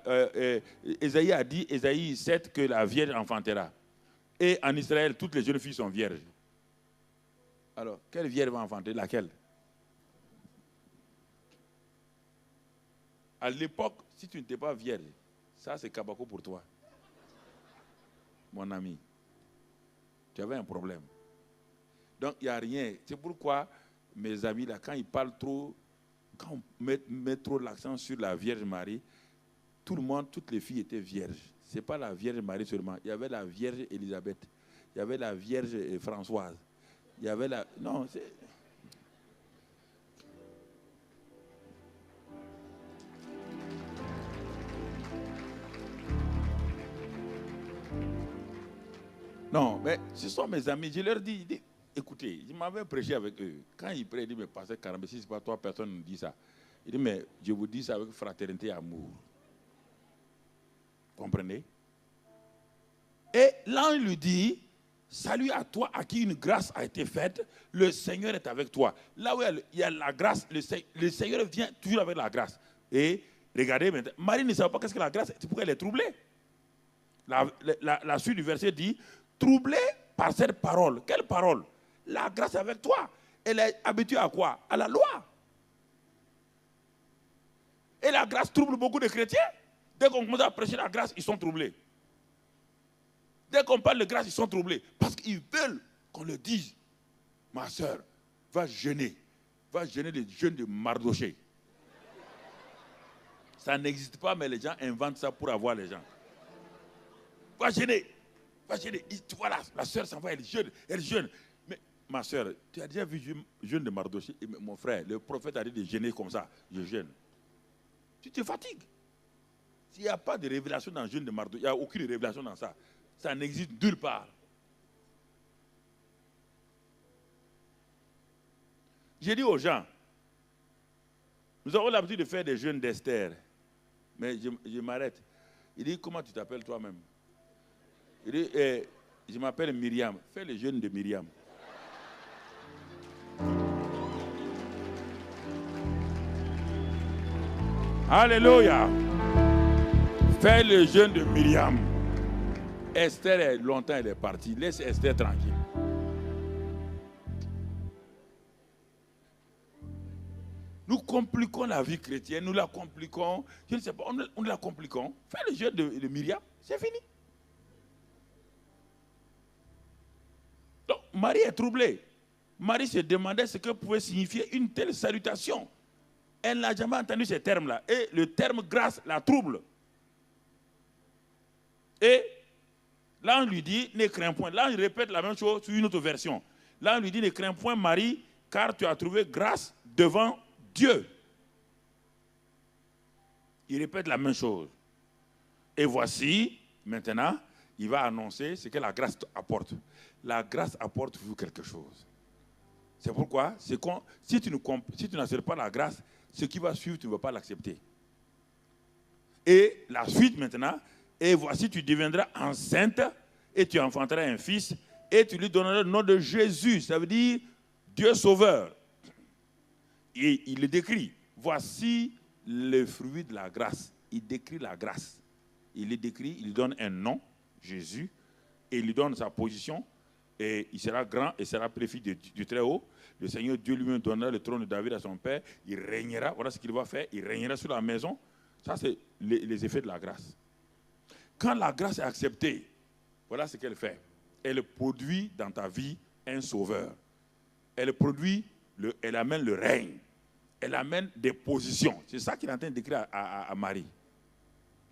Ésaïe a dit, Ésaïe 7, que la Vierge enfantera. Et en Israël, toutes les jeunes filles sont vierges. Alors, quelle vierge va enfanter? Laquelle? À l'époque, si tu n'étais pas vierge, ça c'est kabako pour toi. Mon ami, tu avais un problème. Donc, il n'y a rien. C'est pourquoi, mes amis, là, quand ils parlent trop, quand on met trop l'accent sur la Vierge Marie, tout le monde, toutes les filles étaient vierges. Ce n'est pas la Vierge Marie seulement. Il y avait la Vierge Élisabeth. Il y avait la Vierge Françoise. Il y avait la... Non, c'est... Non, mais ce sont mes amis. Je leur dis, écoutez, je m'avais prêché avec eux. Quand ils prient, ils disent, mais pasteur Karambe, si ce n'est pas toi, personne ne dit ça. Il dit, mais je vous dis ça avec fraternité et amour. Comprenez? Et l'ange lui dit, salut à toi à qui une grâce a été faite, le Seigneur est avec toi. Là où il y a la grâce, le Seigneur vient toujours avec la grâce. Et regardez maintenant, Marie ne savait pas qu'est-ce que la grâce, c'est pourquoi elle est troublée. La suite du verset dit, troublée par cette parole. Quelle parole? La grâce est avec toi. Elle est habituée à quoi? À la loi. Et la grâce trouble beaucoup de chrétiens. Dès qu'on commence à prêcher la grâce, ils sont troublés. Dès qu'on parle de grâce, ils sont troublés. Parce qu'ils veulent qu'on leur dise, ma soeur, va jeûner. Va jeûner le jeûne de Mardoché. Ça n'existe pas, mais les gens inventent ça pour avoir les gens. Va jeûner. Va jeûner. Tu vois, la soeur s'en va, elle jeûne. Mais ma soeur, tu as déjà vu le jeûne de Mardoché? Mon frère, le prophète a dit de jeûner comme ça. Je jeûne. Tu te fatigues. S'il n'y a pas de révélation dans le jeûne de Mardoché, il n'y a aucune révélation dans ça. Ça n'existe nulle part. J'ai dit aux gens, nous avons l'habitude de faire des jeûnes d'Esther. Mais je m'arrête. Il dit, comment tu t'appelles toi-même? Il dit, je m'appelle Myriam. Fais le jeûne de Myriam. Alléluia. Fais le jeûne de Myriam. Esther, longtemps, elle est partie. Laisse Esther tranquille. compliquons la vie chrétienne, nous la compliquons. Je ne sais pas, on la compliquons. Fais le jeu de Myriam, c'est fini. Donc, Marie est troublée. Marie se demandait ce que pouvait signifier une telle salutation. Elle n'a jamais entendu ces termes-là. Et le terme grâce la trouble. Et là, on lui dit, ne crains point. Là, il répète la même chose sur une autre version. Là, on lui dit, ne crains point, Marie, car tu as trouvé grâce devant Dieu. Il répète la même chose. Et voici, maintenant, il va annoncer ce que la grâce apporte. La grâce apporte toujours quelque chose. C'est pourquoi, si tu n'acceptes pas la grâce, ce qui va suivre, tu ne vas pas l'accepter. Et la suite maintenant, et voici, tu deviendras enceinte et tu enfanteras un fils et tu lui donneras le nom de Jésus. Ça veut dire Dieu sauveur. Et il le décrit. Voici le fruit de la grâce. Il décrit la grâce. Il le décrit, il lui donne un nom, Jésus, et il lui donne sa position. Et il sera grand et sera appelé fils du Très-Haut. Le Seigneur Dieu lui-même donnera le trône de David à son père. Il régnera. Voilà ce qu'il va faire. Il régnera sur la maison. Ça, c'est les effets de la grâce. Quand la grâce est acceptée, voilà ce qu'elle fait. Elle produit dans ta vie un sauveur. Elle amène le règne. Elle amène des positions. C'est ça qu'il est en train de décrire à Marie.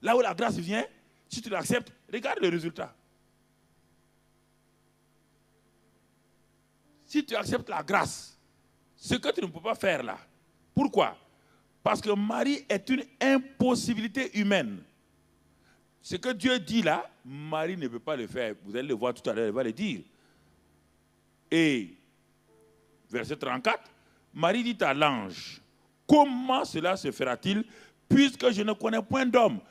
Là où la grâce vient, si tu l'acceptes, regarde le résultat. Si tu acceptes la grâce, ce que tu ne peux pas faire là. Pourquoi? Parce que Marie est une impossibilité humaine. Ce que Dieu dit là, Marie ne peut pas le faire. Vous allez le voir tout à l'heure, elle va le dire. Et, verset 34, Marie dit à l'ange, comment cela se fera-t-il puisque je ne connais point d'homme?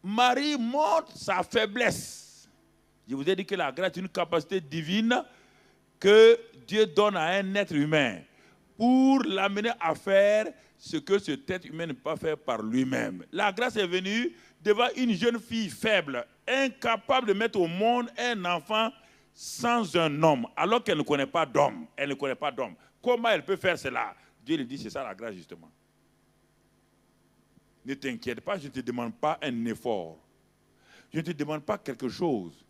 Marie montre sa faiblesse. Je vous ai dit que la grâce est une capacité divine que Dieu donne à un être humain pour l'amener à faire ce que cet être humain ne peut pas faire par lui-même. La grâce est venue devant une jeune fille faible, incapable de mettre au monde un enfant sans un homme, alors qu'elle ne connaît pas d'homme. Elle ne connaît pas d'homme. Comment elle peut faire cela? Dieu lui dit, c'est ça la grâce justement. Ne t'inquiète pas, je ne te demande pas un effort. Je ne te demande pas quelque chose.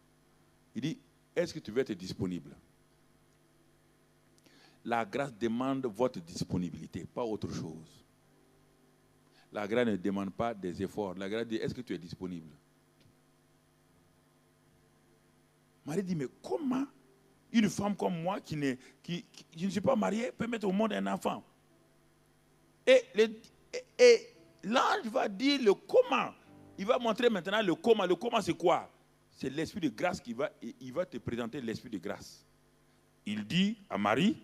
Il dit, est-ce que tu veux être disponible? La grâce demande votre disponibilité, pas autre chose. La grâce ne demande pas des efforts. La grâce dit, est-ce que tu es disponible? Marie dit, mais comment une femme comme moi, qui ne suis pas mariée, peut mettre au monde un enfant? Et l'ange va dire le comment. Il va montrer maintenant le comment. Le comment, c'est quoi? C'est l'esprit de grâce il va te présenter l'esprit de grâce. Il dit à Marie,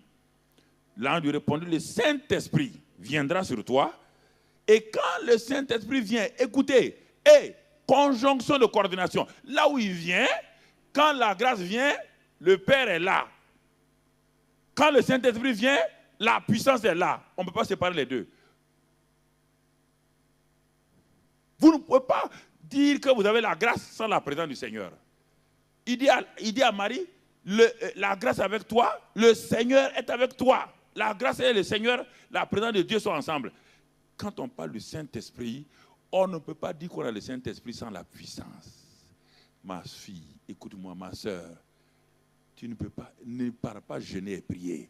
l'ange lui répondit, le Saint-Esprit viendra sur toi. Et quand le Saint-Esprit vient, écoutez, conjonction de coordination. Là où il vient, quand la grâce vient, le Père est là. Quand le Saint-Esprit vient, la puissance est là. On ne peut pas séparer les deux. Vous ne pouvez pas dire que vous avez la grâce sans la présence du Seigneur. Il dit à Marie, la grâce est avec toi, le Seigneur est avec toi. La grâce et le Seigneur, la présence de Dieu sont ensemble. Quand on parle du Saint-Esprit, on ne peut pas dire qu'on a le Saint-Esprit sans la puissance. Ma fille, écoute-moi, ma soeur, tu ne pars pas jeûner et prier.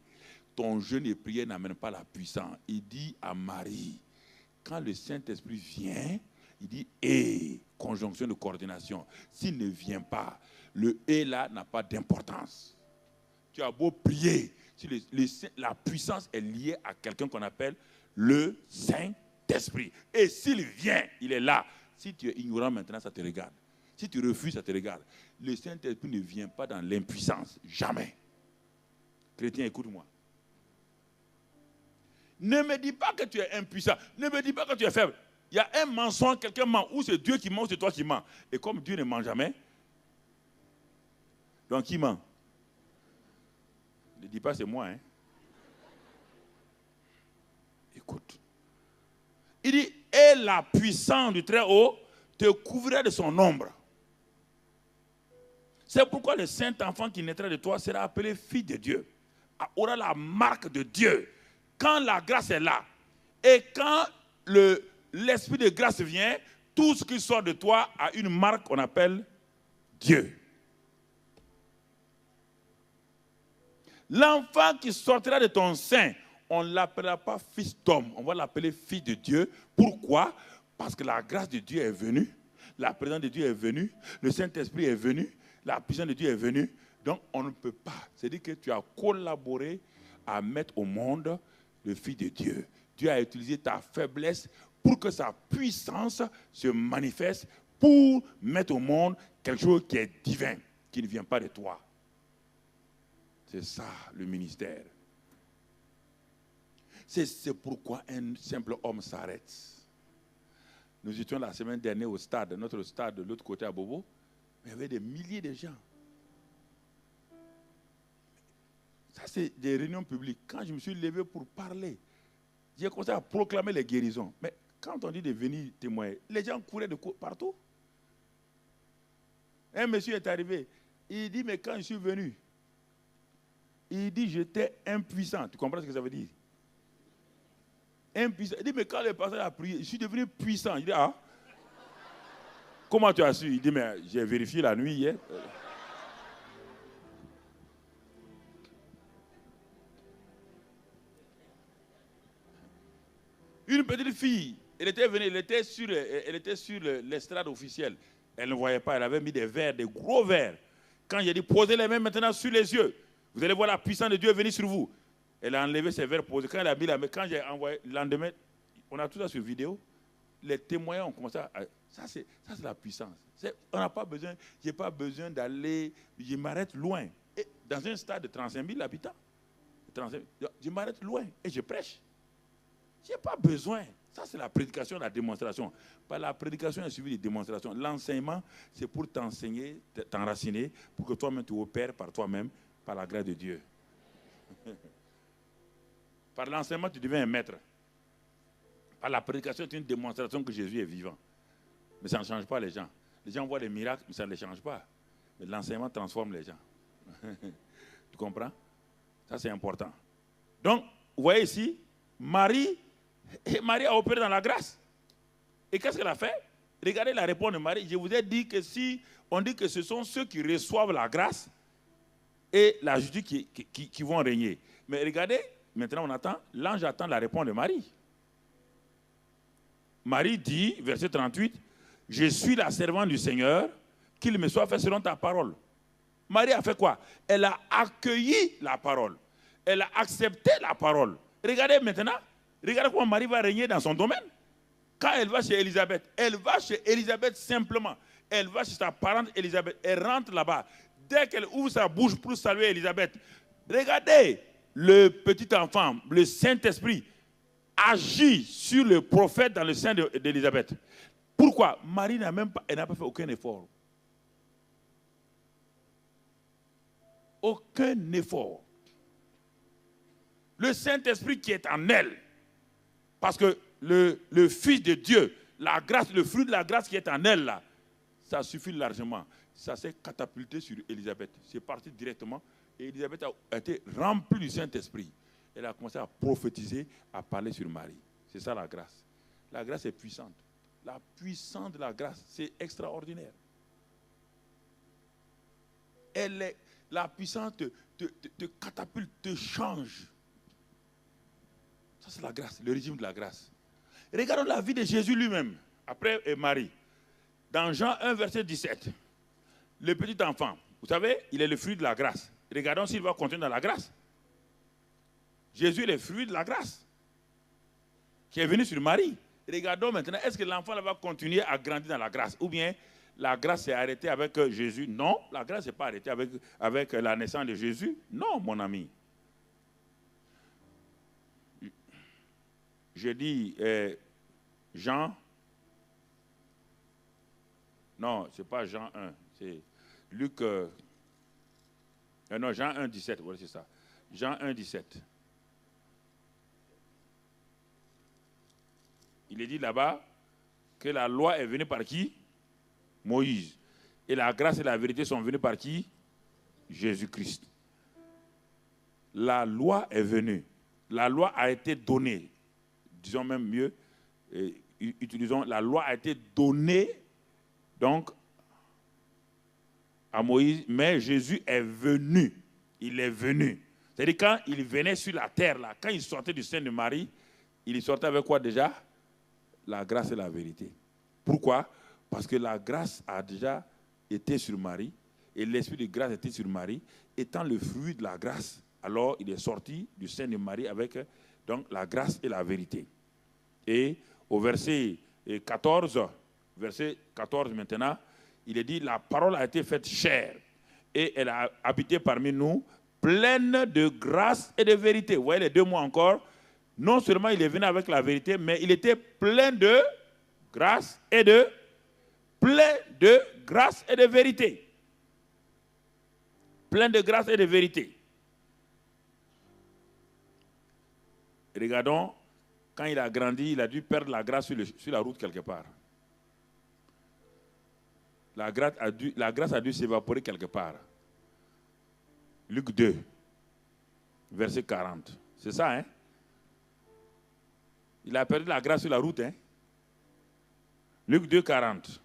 Ton jeûne et prière n'amène pas la puissance. Il dit à Marie, quand le Saint-Esprit vient, il dit conjonction de coordination. S'il ne vient pas, le là n'a pas d'importance. Tu as beau prier, si la puissance est liée à quelqu'un qu'on appelle le Saint-Esprit. Et s'il vient, il est là. Si tu es ignorant maintenant, ça te regarde. Si tu refuses, ça te regarde. Le Saint-Esprit ne vient pas dans l'impuissance. Jamais. Chrétien, écoute-moi. Ne me dis pas que tu es impuissant. Ne me dis pas que tu es faible. Il y a un mensonge, quelqu'un ment. Ou c'est Dieu qui ment, ou c'est toi qui mens. Et comme Dieu ne ment jamais, donc qui ment? Ne dis pas c'est moi. Hein? Écoute. Il dit, et la puissance du Très-Haut te couvrira de son ombre. C'est pourquoi le Saint-Enfant qui naîtra de toi sera appelé fils de Dieu. Aura la marque de Dieu. Quand la grâce est là, Et quand l'esprit de grâce vient, tout ce qui sort de toi a une marque qu'on appelle Dieu. L'enfant qui sortira de ton sein, on ne l'appellera pas fils d'homme, on va l'appeler fils de Dieu. Pourquoi? Parce que la grâce de Dieu est venue, la présence de Dieu est venue, le Saint-Esprit est venu, la puissance de Dieu est venue. Donc on ne peut pas. C'est-à-dire que tu as collaboré à mettre au monde le Fils de Dieu. Dieu a utilisé ta faiblesse pour que sa puissance se manifeste, pour mettre au monde quelque chose qui est divin, qui ne vient pas de toi. C'est ça le ministère. C'est pourquoi un simple homme s'arrête. Nous étions la semaine dernière au stade, notre stade de l'autre côté à Bobo, mais il y avait des milliers de gens. Ça, c'est des réunions publiques. Quand je me suis levé pour parler, j'ai commencé à proclamer les guérisons. Mais quand on dit de venir témoigner, les gens couraient de partout. Un monsieur est arrivé, il dit, mais quand je suis venu, il dit, j'étais impuissant. Tu comprends ce que ça veut dire? Impuissant. Il dit, mais quand le pasteur a prié, je suis devenu puissant. Il dit, ah, comment tu as su? Il dit, mais j'ai vérifié la nuit hier. Une petite fille, elle était venue, elle était sur l'estrade officielle. Elle ne voyait pas, elle avait mis des verres, des gros verres. Quand j'ai dit, posez les mains maintenant sur les yeux, vous allez voir la puissance de Dieu venir sur vous. Elle a enlevé ses verres posés. Quand elle a mis la main, quand j'ai envoyé le lendemain, on a tout ça sur vidéo, les témoins ont commencé à... Ça, c'est la puissance. On n'a pas besoin, je n'ai pas besoin d'aller, je m'arrête loin. Et dans un stade de 35 000 habitants, je m'arrête loin et je prêche. Je n'ai pas besoin. Ça, c'est la prédication, la démonstration. Pas la prédication est suivie de démonstration. L'enseignement, c'est pour t'enseigner, t'enraciner, pour que toi-même tu opères par toi-même, par la grâce de Dieu. Par l'enseignement, tu deviens un maître. Par la prédication, c'est une démonstration que Jésus est vivant. Mais ça ne change pas les gens. Les gens voient les miracles, mais ça ne les change pas. Mais l'enseignement transforme les gens. Tu comprends? Ça, c'est important. Donc, vous voyez ici, Marie a opéré dans la grâce. Et qu'est-ce qu'elle a fait? Regardez la réponse de Marie. Je vous ai dit que si on dit que ce sont ceux qui reçoivent la grâce et la justice qui vont régner. Mais regardez, maintenant on attend, l'ange attend la réponse de Marie. Marie dit, verset 38, « Je suis la servante du Seigneur, qu'il me soit fait selon ta parole. » Marie a fait quoi? Elle a accueilli la parole. Elle a accepté la parole. Regardez maintenant, regardez comment Marie va régner dans son domaine. Quand elle va chez Élisabeth simplement. Elle va chez sa parente Élisabeth. Elle rentre là-bas. Dès qu'elle ouvre sa bouche pour saluer Élisabeth, regardez le petit enfant, le Saint-Esprit, agit sur le prophète dans le sein d'Élisabeth. Pourquoi? Marie n'a pas fait aucun effort. Aucun effort. Le Saint-Esprit qui est en elle, parce que le Fils de Dieu, la grâce, le fruit de la grâce qui est en elle, là, ça suffit largement. Ça s'est catapulté sur Élisabeth. C'est parti directement. Et Élisabeth a été remplie du Saint-Esprit. Elle a commencé à prophétiser, à parler sur Marie. C'est ça la grâce. La grâce est puissante. La puissance de la grâce, c'est extraordinaire. La puissance te catapulte, te change. Ça, c'est la grâce, le régime de la grâce. Regardons la vie de Jésus lui-même, après Marie. Dans Jean 1, verset 17, le petit enfant, vous savez, il est le fruit de la grâce. Regardons s'il va continuer dans la grâce. Jésus est le fruit de la grâce qui est venu sur Marie. Regardons maintenant, est-ce que l'enfant va continuer à grandir dans la grâce? Ou bien la grâce s'est arrêtée avec Jésus? Non, la grâce n'est pas arrêtée avec la naissance de Jésus. Non, mon ami. Je dis Jean. Non, ce n'est pas Jean 1. C'est Luc. Non, Jean 1, 17. Voilà, c'est ça. Jean 1, 17. Il est dit là-bas que la loi est venue par qui? Moïse. Et la grâce et la vérité sont venues par qui? Jésus-Christ. La loi est venue. La loi a été donnée disons même mieux, utilisons, la loi a été donnée donc à Moïse, mais Jésus est venu. Il est venu. C'est-à-dire quand il venait sur la terre, là, quand il sortait du sein de Marie, il sortait avec quoi déjà? La grâce et la vérité. Pourquoi? Parce que la grâce a déjà été sur Marie, et l'esprit de grâce était sur Marie. Étant le fruit de la grâce, alors il est sorti du sein de Marie avec donc, la grâce et la vérité. Et au verset 14 maintenant, il est dit, la parole a été faite chair et elle a habité parmi nous, pleine de grâce et de vérité. Vous voyez les deux mots encore. Non seulement il est venu avec la vérité, mais il était plein de grâce et de vérité. Plein de grâce et de vérité. Regardons, quand il a grandi, il a dû perdre la grâce sur la route quelque part. La grâce a dû s'évaporer quelque part. Luc 2, verset 40. C'est ça, hein? Il a perdu la grâce sur la route, hein? Luc 2, 40.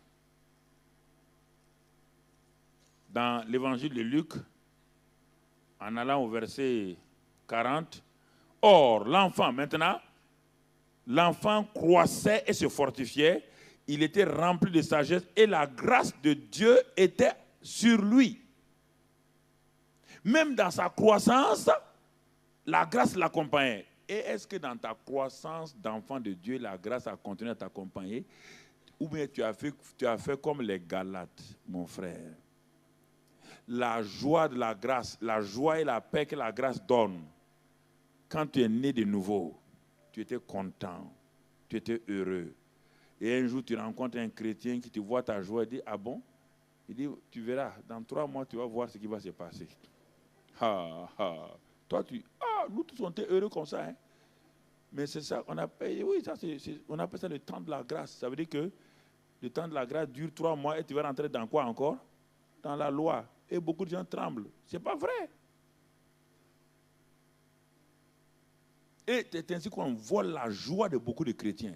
Dans l'évangile de Luc, en allant au verset 40, or, l'enfant, maintenant, l'enfant croissait et se fortifiait, il était rempli de sagesse et la grâce de Dieu était sur lui. Même dans sa croissance, la grâce l'accompagnait. Et est-ce que dans ta croissance d'enfant de Dieu, la grâce a continué à t'accompagner? Ou bien tu as fait comme les Galates, mon frère? La joie de la grâce, la joie et la paix que la grâce donne. Quand tu es né de nouveau, tu étais content, tu étais heureux. Et un jour, tu rencontres un chrétien qui te voit ta joie et dit, ah bon? Il dit, tu verras, dans 3 mois, tu vas voir ce qui va se passer. Toi, nous tous, on était heureux comme ça. Hein? Mais c'est ça, on appelle, oui, on appelle ça le temps de la grâce. Ça veut dire que le temps de la grâce dure 3 mois et tu vas rentrer dans quoi encore? Dans la loi. Et beaucoup de gens tremblent. Ce n'est pas vrai. Et c'est ainsi qu'on voit la joie de beaucoup de chrétiens.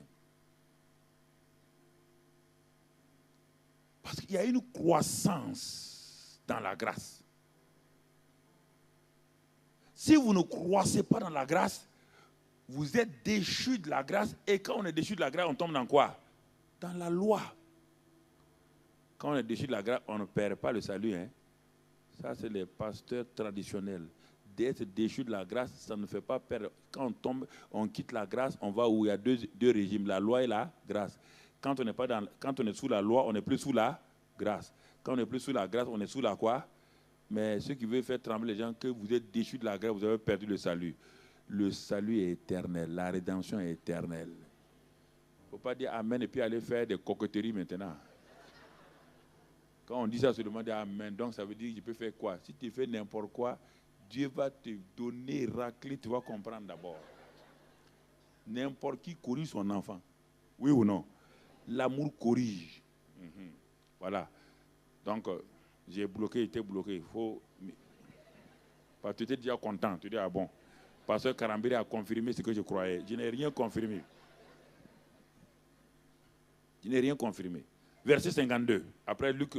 Parce qu'il y a une croissance dans la grâce. Si vous ne croissez pas dans la grâce, vous êtes déchus de la grâce. Et quand on est déchu de la grâce, on tombe dans quoi? Dans la loi. Quand on est déchu de la grâce, on ne perd pas le salut. Hein? Ça, c'est les pasteurs traditionnels. D'être déchu de la grâce, ça ne fait pas perdre. Quand on tombe, on quitte la grâce, on va où il y a deux régimes, la loi et la grâce. Quand on est sous la loi, on n'est plus sous la grâce. Quand on n'est plus sous la grâce, on est sous la quoi? Mais ce qui veut faire trembler les gens, que vous êtes déchus de la grâce, vous avez perdu le salut. Le salut est éternel, la rédemption est éternelle. Il ne faut pas dire amen et puis aller faire des coquetteries maintenant. Quand on dit ça, on se demande amen. Donc ça veut dire que je peux faire quoi? Si tu fais n'importe quoi, Dieu va te donner raclée, tu vas comprendre d'abord. N'importe qui corrige son enfant. Oui ou non? L'amour corrige. Voilà. Donc, j'ai bloqué, j'étais bloqué. Parce que tu étais déjà content. Tu dis, ah bon, Pasteur Karambiri a confirmé ce que je croyais. Je n'ai rien confirmé. Je n'ai rien confirmé. Verset 52. Après Luc,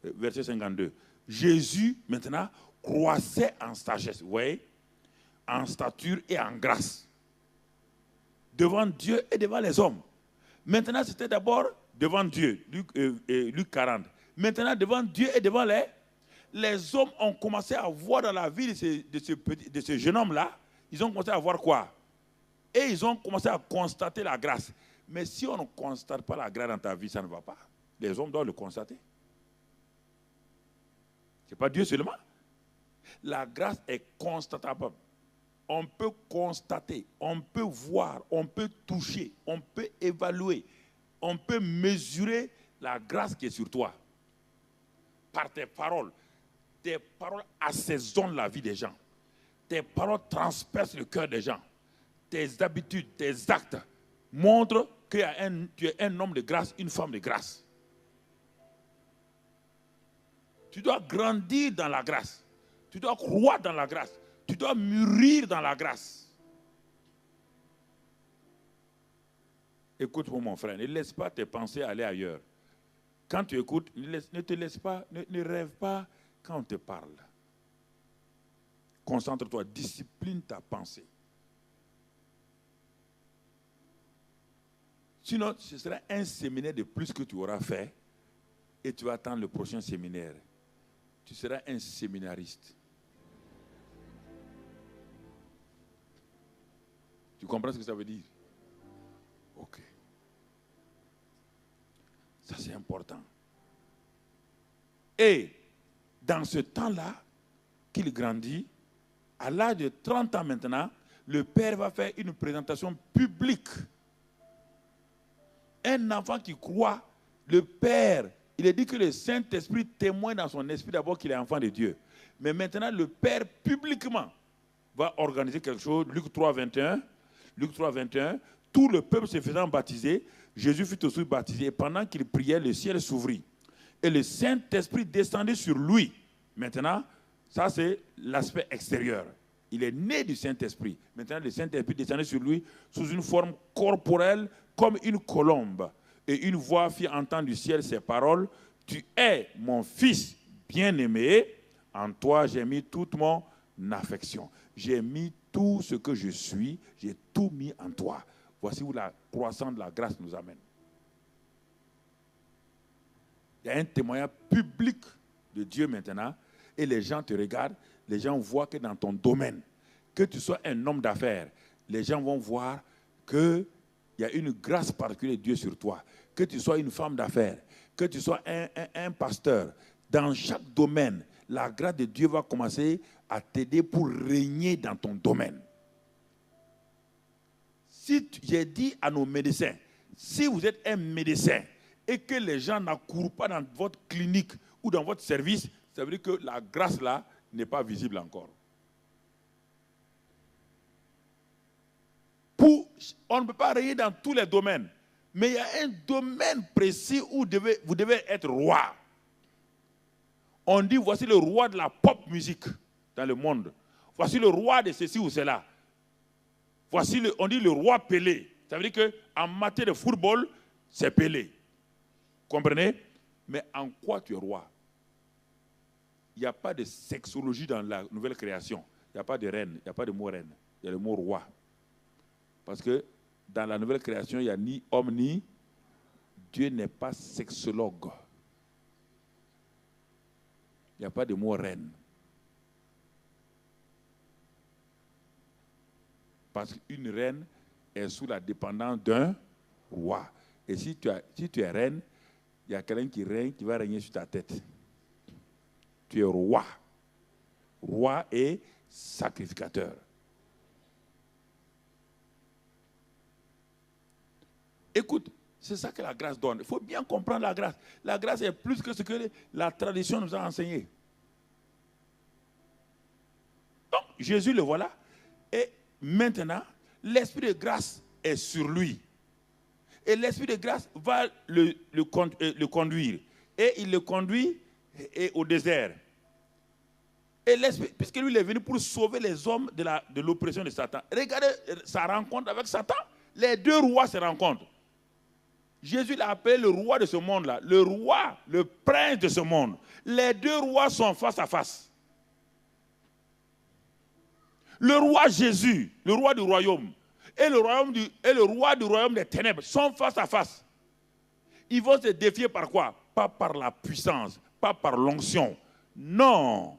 verset 52. Jésus, maintenant, croissait en sagesse. Vous voyez? En stature et en grâce. Devant Dieu et devant les hommes. Maintenant, c'était d'abord devant Dieu. Luc 40. Maintenant, devant Dieu et devant les hommes ont commencé à voir dans la vie de ce jeune homme-là, ils ont commencé à voir quoi? Et ils ont commencé à constater la grâce. Mais si on ne constate pas la grâce dans ta vie, ça ne va pas. Les hommes doivent le constater. Ce n'est pas Dieu seulement. La grâce est constatable. On peut constater, on peut voir, on peut toucher, on peut évaluer, on peut mesurer la grâce qui est sur toi. Par tes paroles. Tes paroles assaisonnent la vie des gens. Tes paroles transpercent le cœur des gens. Tes habitudes, tes actes montrent que tu es un homme de grâce, une femme de grâce. Tu dois grandir dans la grâce. Tu dois croire dans la grâce. Tu dois mûrir dans la grâce. Écoute-moi, mon frère, ne laisse pas tes pensées aller ailleurs. Quand tu écoutes, ne te laisse pas, ne rêve pas quand on te parle. Concentre-toi, discipline ta pensée. Sinon, ce sera un séminaire de plus que tu auras fait et tu vas attendre le prochain séminaire. Tu seras un séminariste. Tu comprends ce que ça veut dire? Ok. Ça, c'est important. Et dans ce temps-là, qu'il grandit, à l'âge de 30 ans maintenant, le père va faire une présentation publique. Un enfant qui croit, le père, il est dit que le Saint-Esprit témoigne dans son esprit d'abord qu'il est enfant de Dieu. Mais maintenant, le père publiquement va organiser quelque chose. Luc 3, 21. Luc 3, 21. Tout le peuple se faisant baptiser, Jésus fut aussi baptisé. Et pendant qu'il priait, le ciel s'ouvrit. Et le Saint-Esprit descendit sur lui. Maintenant, ça c'est l'aspect extérieur. Il est né du Saint-Esprit. Maintenant, le Saint-Esprit descendit sur lui sous une forme corporelle comme une colombe. Et une voix fit entendre du ciel ces paroles. Tu es mon fils bien-aimé. En toi, j'ai mis toute mon affection. J'ai mis tout ce que je suis. J'ai tout mis en toi. Voici où la croissance de la grâce nous amène. Il y a un témoignage public de Dieu maintenant. Et les gens te regardent. Les gens voient que dans ton domaine, que tu sois un homme d'affaires, les gens vont voir qu'il y a une grâce particulière de Dieu sur toi. Que tu sois une femme d'affaires, que tu sois un pasteur. Dans chaque domaine, la grâce de Dieu va commencer à t'aider pour régner dans ton domaine. Si j'ai dit à nos médecins, si vous êtes un médecin et que les gens n'accourent pas dans votre clinique ou dans votre service, ça veut dire que la grâce là n'est pas visible encore. On ne peut pas régner dans tous les domaines, mais il y a un domaine précis où vous devez être roi. On dit voici le roi de la pop musique dans le monde. Voici le roi de ceci ou cela. On dit le roi Pelé. Ça veut dire qu'en matière de football, c'est Pelé. Comprenez? Mais en quoi tu es roi? Il n'y a pas de sexologie dans la nouvelle création. Il n'y a pas de reine, il n'y a pas de mot reine. Il y a le mot roi. Parce que dans la nouvelle création, il n'y a ni homme ni... Dieu n'est pas sexologue. Il n'y a pas de mot reine. Parce qu'une reine est sous la dépendance d'un roi. Et si tu es reine, il y a quelqu'un qui règne, qui va régner sur ta tête. Tu es roi. Roi et sacrificateur. Écoute, c'est ça que la grâce donne. Il faut bien comprendre la grâce. La grâce est plus que ce que la tradition nous a enseigné. Donc, Jésus le voilà. Et maintenant, l'esprit de grâce est sur lui. Et l'esprit de grâce va le conduire. Et il le conduit au désert. Et l'esprit, puisque lui il est venu pour sauver les hommes de l'oppression de Satan. Regardez sa rencontre avec Satan. Les deux rois se rencontrent. Jésus l'a appelé le roi de ce monde-là. Le roi, le prince de ce monde. Les deux rois sont face à face. Le roi Jésus, le roi du royaume, et le roi du royaume des ténèbres sont face à face. Ils vont se défier par quoi? Pas par la puissance, pas par l'onction. Non.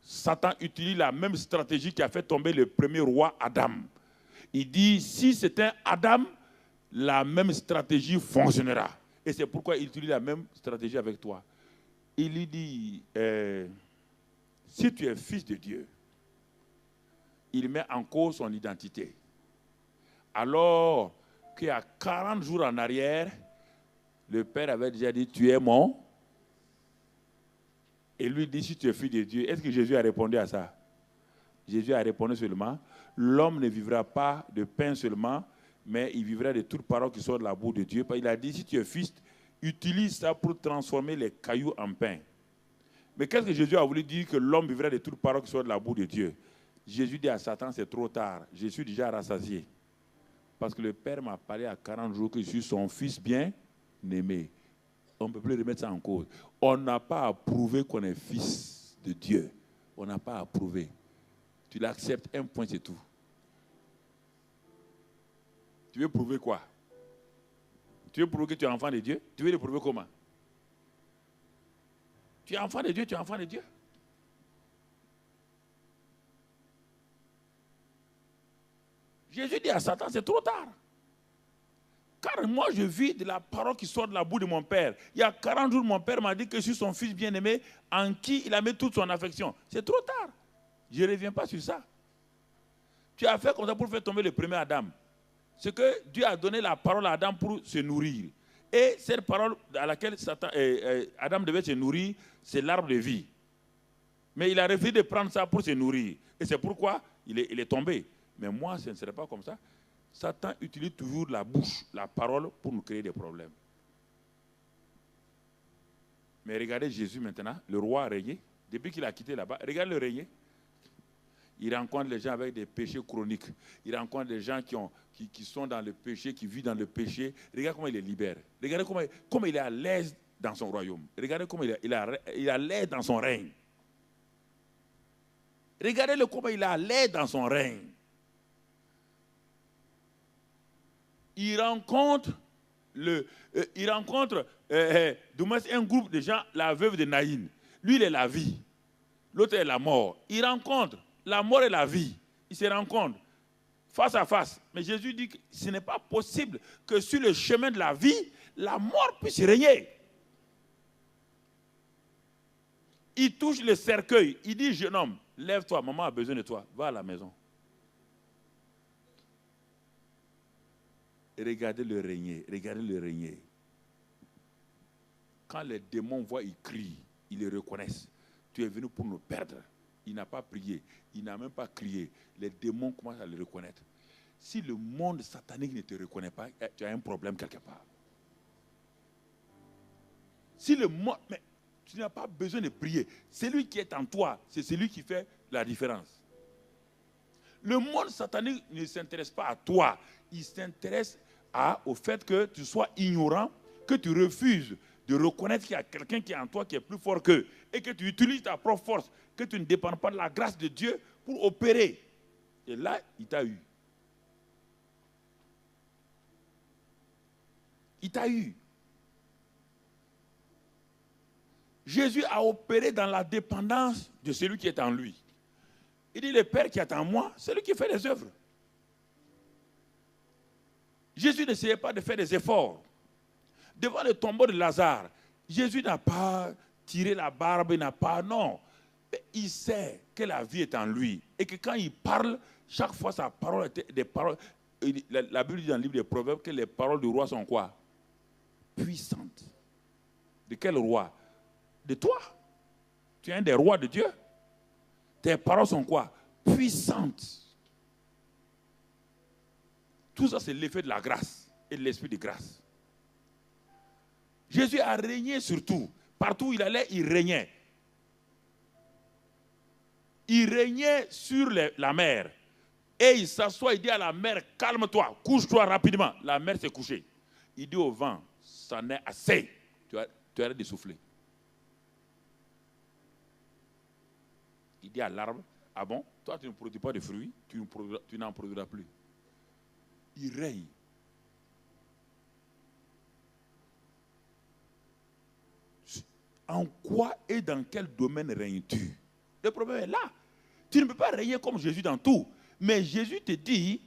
Satan utilise la même stratégie qui a fait tomber le premier roi Adam. Il dit, si c'était Adam, la même stratégie fonctionnera. Et c'est pourquoi il utilise la même stratégie avec toi. Il lui dit, si tu es fils de Dieu, il met en cause son identité. Alors qu'il y a 40 jours en arrière, le Père avait déjà dit, tu es mon. Et lui dit, si tu es fils de Dieu, est-ce que Jésus a répondu à ça? Jésus a répondu seulement, l'homme ne vivra pas de pain seulement, mais il vivra de toute parole qui sort de la bouche de Dieu. Il a dit, si tu es fils, utilise ça pour transformer les cailloux en pain. Mais qu'est-ce que Jésus a voulu dire que l'homme vivra de toute parole qui sort de la bouche de Dieu? Jésus dit à Satan, c'est trop tard, je suis déjà rassasié. Parce que le Père m'a parlé à 40 jours que je suis son fils bien-aimé. On ne peut plus remettre ça en cause. On n'a pas à prouver qu'on est fils de Dieu. On n'a pas à prouver. Tu l'acceptes, un point, c'est tout. Tu veux prouver quoi? Tu veux prouver que tu es enfant de Dieu? Tu veux le prouver comment? Tu es enfant de Dieu, tu es enfant de Dieu. Jésus dit à Satan, c'est trop tard. Car moi, je vis de la parole qui sort de la bouche de mon Père. Il y a 40 jours, mon Père m'a dit que je suis son fils bien-aimé, en qui il a mis toute son affection. C'est trop tard. Je ne reviens pas sur ça. Tu as fait comme ça pour faire tomber le premier Adam. C'est que Dieu a donné la parole à Adam pour se nourrir. Et cette parole à laquelle Adam devait se nourrir, c'est l'arbre de vie. Mais il a refusé de prendre ça pour se nourrir. Et c'est pourquoi il est tombé. Mais moi, ce ne serait pas comme ça. Satan utilise toujours la bouche, la parole, pour nous créer des problèmes. Mais regardez Jésus maintenant, le roi a régné. Depuis qu'il a quitté là-bas, regardez le régner. Il rencontre les gens avec des péchés chroniques. Il rencontre des gens qui sont dans le péché, qui vivent dans le péché. Regardez comment il les libère. Regardez comment il est à l'aise dans son royaume. Regardez comment il est à l'aise dans son règne. Regardez-le comment il est à l'aise dans son règne. Il rencontre un groupe de gens, la veuve de Naïn. Lui, il est la vie. L'autre est la mort. Il rencontre la mort et la vie. Ils se rencontrent face à face. Mais Jésus dit que ce n'est pas possible que sur le chemin de la vie, la mort puisse régner. Il touche le cercueil. Il dit, jeune homme, lève-toi, maman a besoin de toi. Va à la maison. Regardez le régner. Regardez le régner. Quand les démons voient, ils crient. Ils le reconnaissent. Tu es venu pour nous perdre. Il n'a pas prié. Il n'a même pas crié. Les démons commencent à le reconnaître. Si le monde satanique ne te reconnaît pas, tu as un problème quelque part. Si le monde... Mais tu n'as pas besoin de prier. Celui qui est en toi, c'est celui qui fait la différence. Le monde satanique ne s'intéresse pas à toi. Il s'intéresse au fait que tu sois ignorant, que tu refuses de reconnaître qu'il y a quelqu'un qui est en toi qui est plus fort qu'eux et que tu utilises ta propre force, que tu ne dépends pas de la grâce de Dieu pour opérer. Et là, il t'a eu. Il t'a eu. Jésus a opéré dans la dépendance de celui qui est en lui. Il dit, le Père qui est en moi, c'est lui qui fait les œuvres. Jésus n'essayait pas de faire des efforts. Devant le tombeau de Lazare, Jésus n'a pas tiré la barbe, il n'a pas, non. Mais il sait que la vie est en lui. Et que quand il parle, chaque fois sa parole était des paroles. La Bible dit dans le livre des Proverbes que les paroles du roi sont quoi? Puissantes. De quel roi? De toi. Tu es un des rois de Dieu. Tes paroles sont quoi? Puissantes. Tout ça, c'est l'effet de la grâce et de l'esprit de grâce. Jésus a régné sur tout. Partout où il allait, il régnait. Il régnait sur la mer. Et il s'assoit, il dit à la mer, calme-toi, couche-toi rapidement. La mer s'est couchée. Il dit au vent, ça n'est assez. Tu arrêtes de souffler. Il dit à l'arbre, ah bon, toi tu ne produis pas de fruits, tu n'en produiras plus. Il règne. En quoi et dans quel domaine règnes-tu? Le problème est là. Tu ne peux pas régner comme Jésus dans tout. Mais Jésus te dit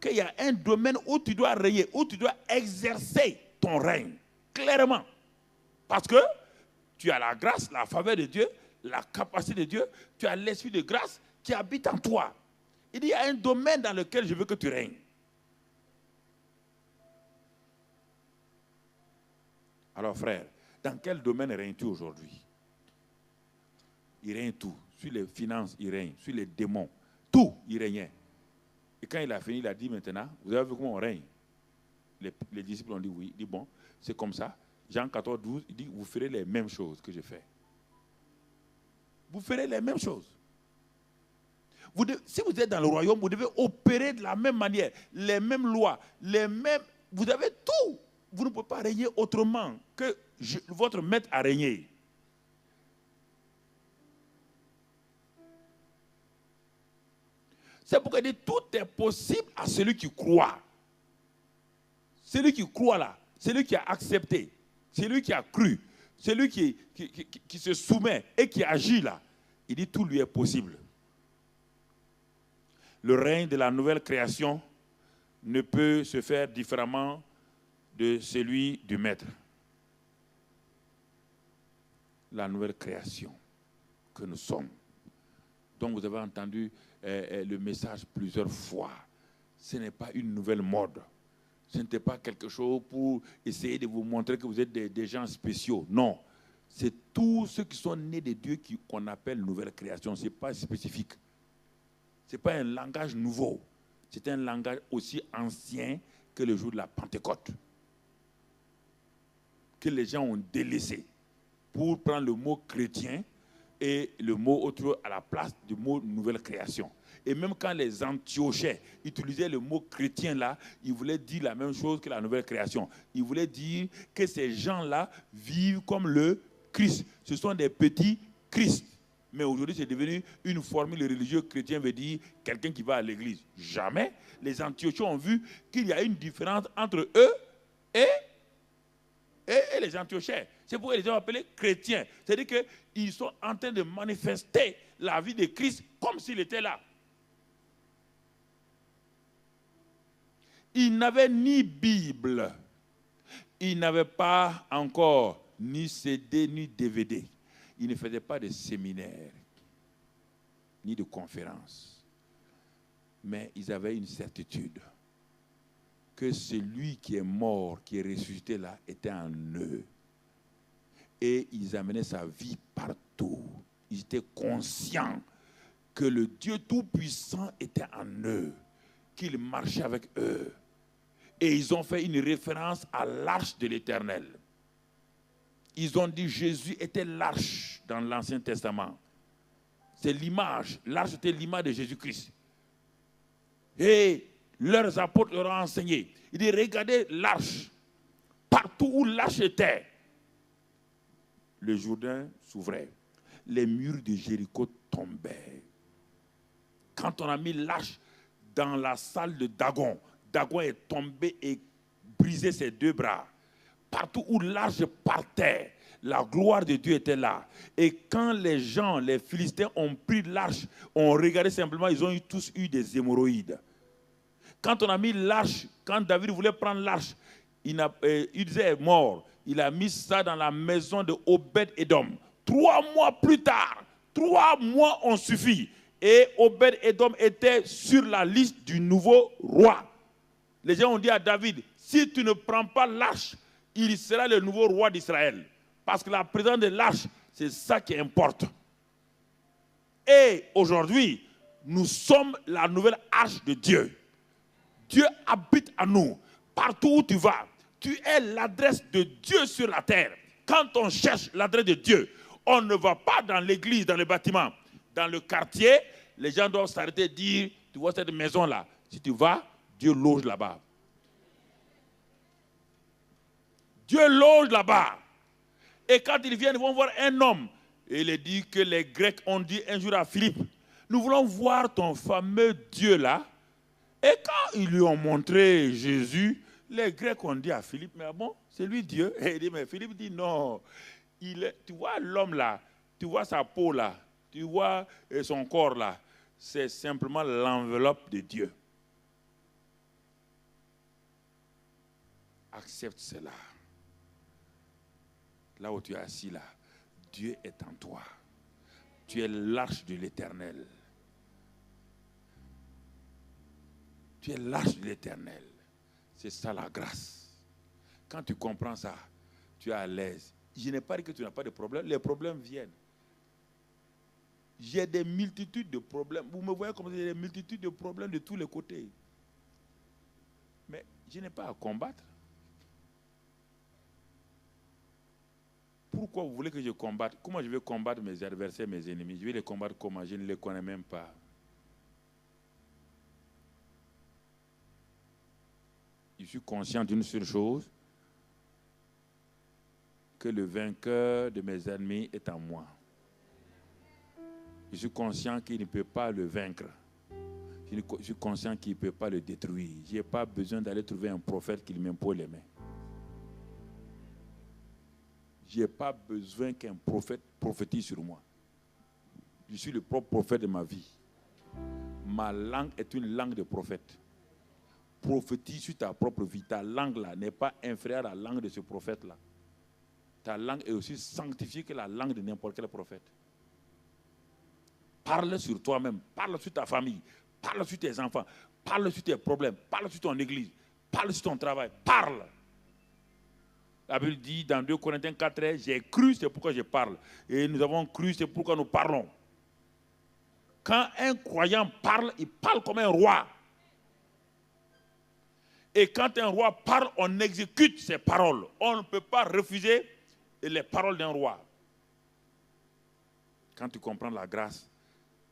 qu'il y a un domaine où tu dois régner, où tu dois exercer ton règne. Clairement. Parce que tu as la grâce, la faveur de Dieu, la capacité de Dieu, tu as l'esprit de grâce qui habite en toi. Il dit, il y a un domaine dans lequel je veux que tu règnes. Alors frère, dans quel domaine règnes-tu aujourd'hui? Il règne tout. Sur les finances, il règne. Sur les démons, tout, il régnait. Et quand il a fini, il a dit maintenant, vous avez vu comment on règne? Les disciples ont dit oui. Il dit bon, c'est comme ça. Jean 14, 12, il dit, vous ferez les mêmes choses que je fais. Vous ferez les mêmes choses. si vous êtes dans le royaume, vous devez opérer de la même manière, les mêmes lois, vous avez tout. Vous ne pouvez pas régner autrement que votre maître a régné. C'est pourquoi il dit tout est possible à celui qui croit. Celui qui croit là, celui qui a accepté, celui qui a cru, celui qui se soumet et qui agit là, il dit tout lui est possible. Le règne de la nouvelle création ne peut se faire différemment de celui du maître. La nouvelle création que nous sommes. Donc vous avez entendu le message plusieurs fois. Ce n'est pas une nouvelle mode. Ce n'était pas quelque chose pour essayer de vous montrer que vous êtes des gens spéciaux. Non. C'est tous ceux qui sont nés de Dieu qu'on appelle nouvelle création. Ce n'est pas spécifique. Ce n'est pas un langage nouveau. C'est un langage aussi ancien que le jour de la Pentecôte. Que les gens ont délaissé pour prendre le mot chrétien et le mot autre à la place du mot nouvelle création. Et même quand les Antiochais utilisaient le mot chrétien là, ils voulaient dire la même chose que la nouvelle création. Ils voulaient dire que ces gens-là vivent comme le Christ. Ce sont des petits Christ. Mais aujourd'hui, c'est devenu une formule religieuse. Chrétien veut dire quelqu'un qui va à l'église. Jamais. Les Antiochais ont vu qu'il y a une différence entre eux et les Antiochais. C'est pourquoi ils les ont appelés chrétiens. C'est-à-dire qu'ils sont en train de manifester la vie de Christ comme s'il était là. Ils n'avaient ni Bible. Ils n'avaient pas encore ni CD, ni DVD. Ils ne faisaient pas de séminaire, ni de conférences. Mais ils avaient une certitude. Que celui qui est mort, qui est ressuscité là, était en eux. Et ils amenaient sa vie partout. Ils étaient conscients que le Dieu Tout-Puissant était en eux, qu'il marchait avec eux. Et ils ont fait une référence à l'arche de l'Éternel. Ils ont dit Jésus était l'arche dans l'Ancien Testament. C'est l'image. L'arche était l'image de Jésus-Christ. Et leurs apôtres leur ont enseigné. Ils disent, regardez l'arche. Partout où l'arche était, le Jourdain s'ouvrait. Les murs de Jéricho tombaient. Quand on a mis l'arche dans la salle de Dagon, Dagon est tombé et brisé ses deux bras. Partout où l'arche partait, la gloire de Dieu était là. Et quand les gens, les Philistins ont pris l'arche, ont regardé simplement, ils ont tous eu des hémorroïdes. Quand on a mis l'arche, quand David voulait prendre l'arche, il disait mort. Il a mis ça dans la maison de Obed-Edom. 3 mois plus tard, 3 mois ont suffi. Et Obed-Edom était sur la liste du nouveau roi. Les gens ont dit à David, si tu ne prends pas l'arche, il sera le nouveau roi d'Israël. Parce que la présence de l'arche, c'est ça qui importe. Et aujourd'hui, nous sommes la nouvelle arche de Dieu. Dieu habite en nous. Partout où tu vas, tu es l'adresse de Dieu sur la terre. Quand on cherche l'adresse de Dieu, on ne va pas dans l'église, dans le bâtiment. Dans le quartier, les gens doivent s'arrêter et dire, tu vois cette maison-là, si tu vas, Dieu loge là-bas. Dieu loge là-bas. Et quand ils viennent, ils vont voir un homme. Et il est dit que les Grecs ont dit un jour à Philippe, nous voulons voir ton fameux Dieu là. Et quand ils lui ont montré Jésus, les Grecs ont dit à Philippe, mais bon, c'est lui Dieu. Et il dit, mais Philippe dit non. Tu vois l'homme là, tu vois sa peau là, tu vois son corps là, c'est simplement l'enveloppe de Dieu. Accepte cela. Là où tu es assis là, Dieu est en toi. Tu es l'arche de l'Éternel. Tu es l'arche de l'Éternel. C'est ça la grâce. Quand tu comprends ça, tu es à l'aise. Je n'ai pas dit que tu n'as pas de problème. Les problèmes viennent. J'ai des multitudes de problèmes. Vous me voyez comme j'ai des multitudes de problèmes de tous les côtés. Mais je n'ai pas à combattre. Pourquoi vous voulez que je combatte? Comment je vais combattre mes adversaires, mes ennemis? Je vais les combattre comment? Je ne les connais même pas. je suis conscient d'une seule chose, que le vainqueur de mes ennemis est en moi. Je suis conscient qu'il ne peut pas le vaincre. Je suis conscient qu'il ne peut pas le détruire. Je n'ai pas besoin d'aller trouver un prophète qui m'impose les mains. Je n'ai pas besoin qu'un prophète prophétise sur moi. Je suis le propre prophète de ma vie. Ma langue est une langue de prophète. Prophétise sur ta propre vie. Ta langue là n'est pas inférieure à la langue de ce prophète-là. Ta langue est aussi sanctifiée que la langue de n'importe quel prophète. Parle sur toi-même, parle sur ta famille, parle sur tes enfants, parle sur tes problèmes, parle sur ton église, parle sur ton travail, parle. La Bible dit dans 2 Corinthiens 4, j'ai cru, c'est pourquoi je parle. Et nous avons cru, c'est pourquoi nous parlons. Quand un croyant parle, il parle comme un roi. Et quand un roi parle, on exécute ses paroles. On ne peut pas refuser les paroles d'un roi. Quand tu comprends la grâce,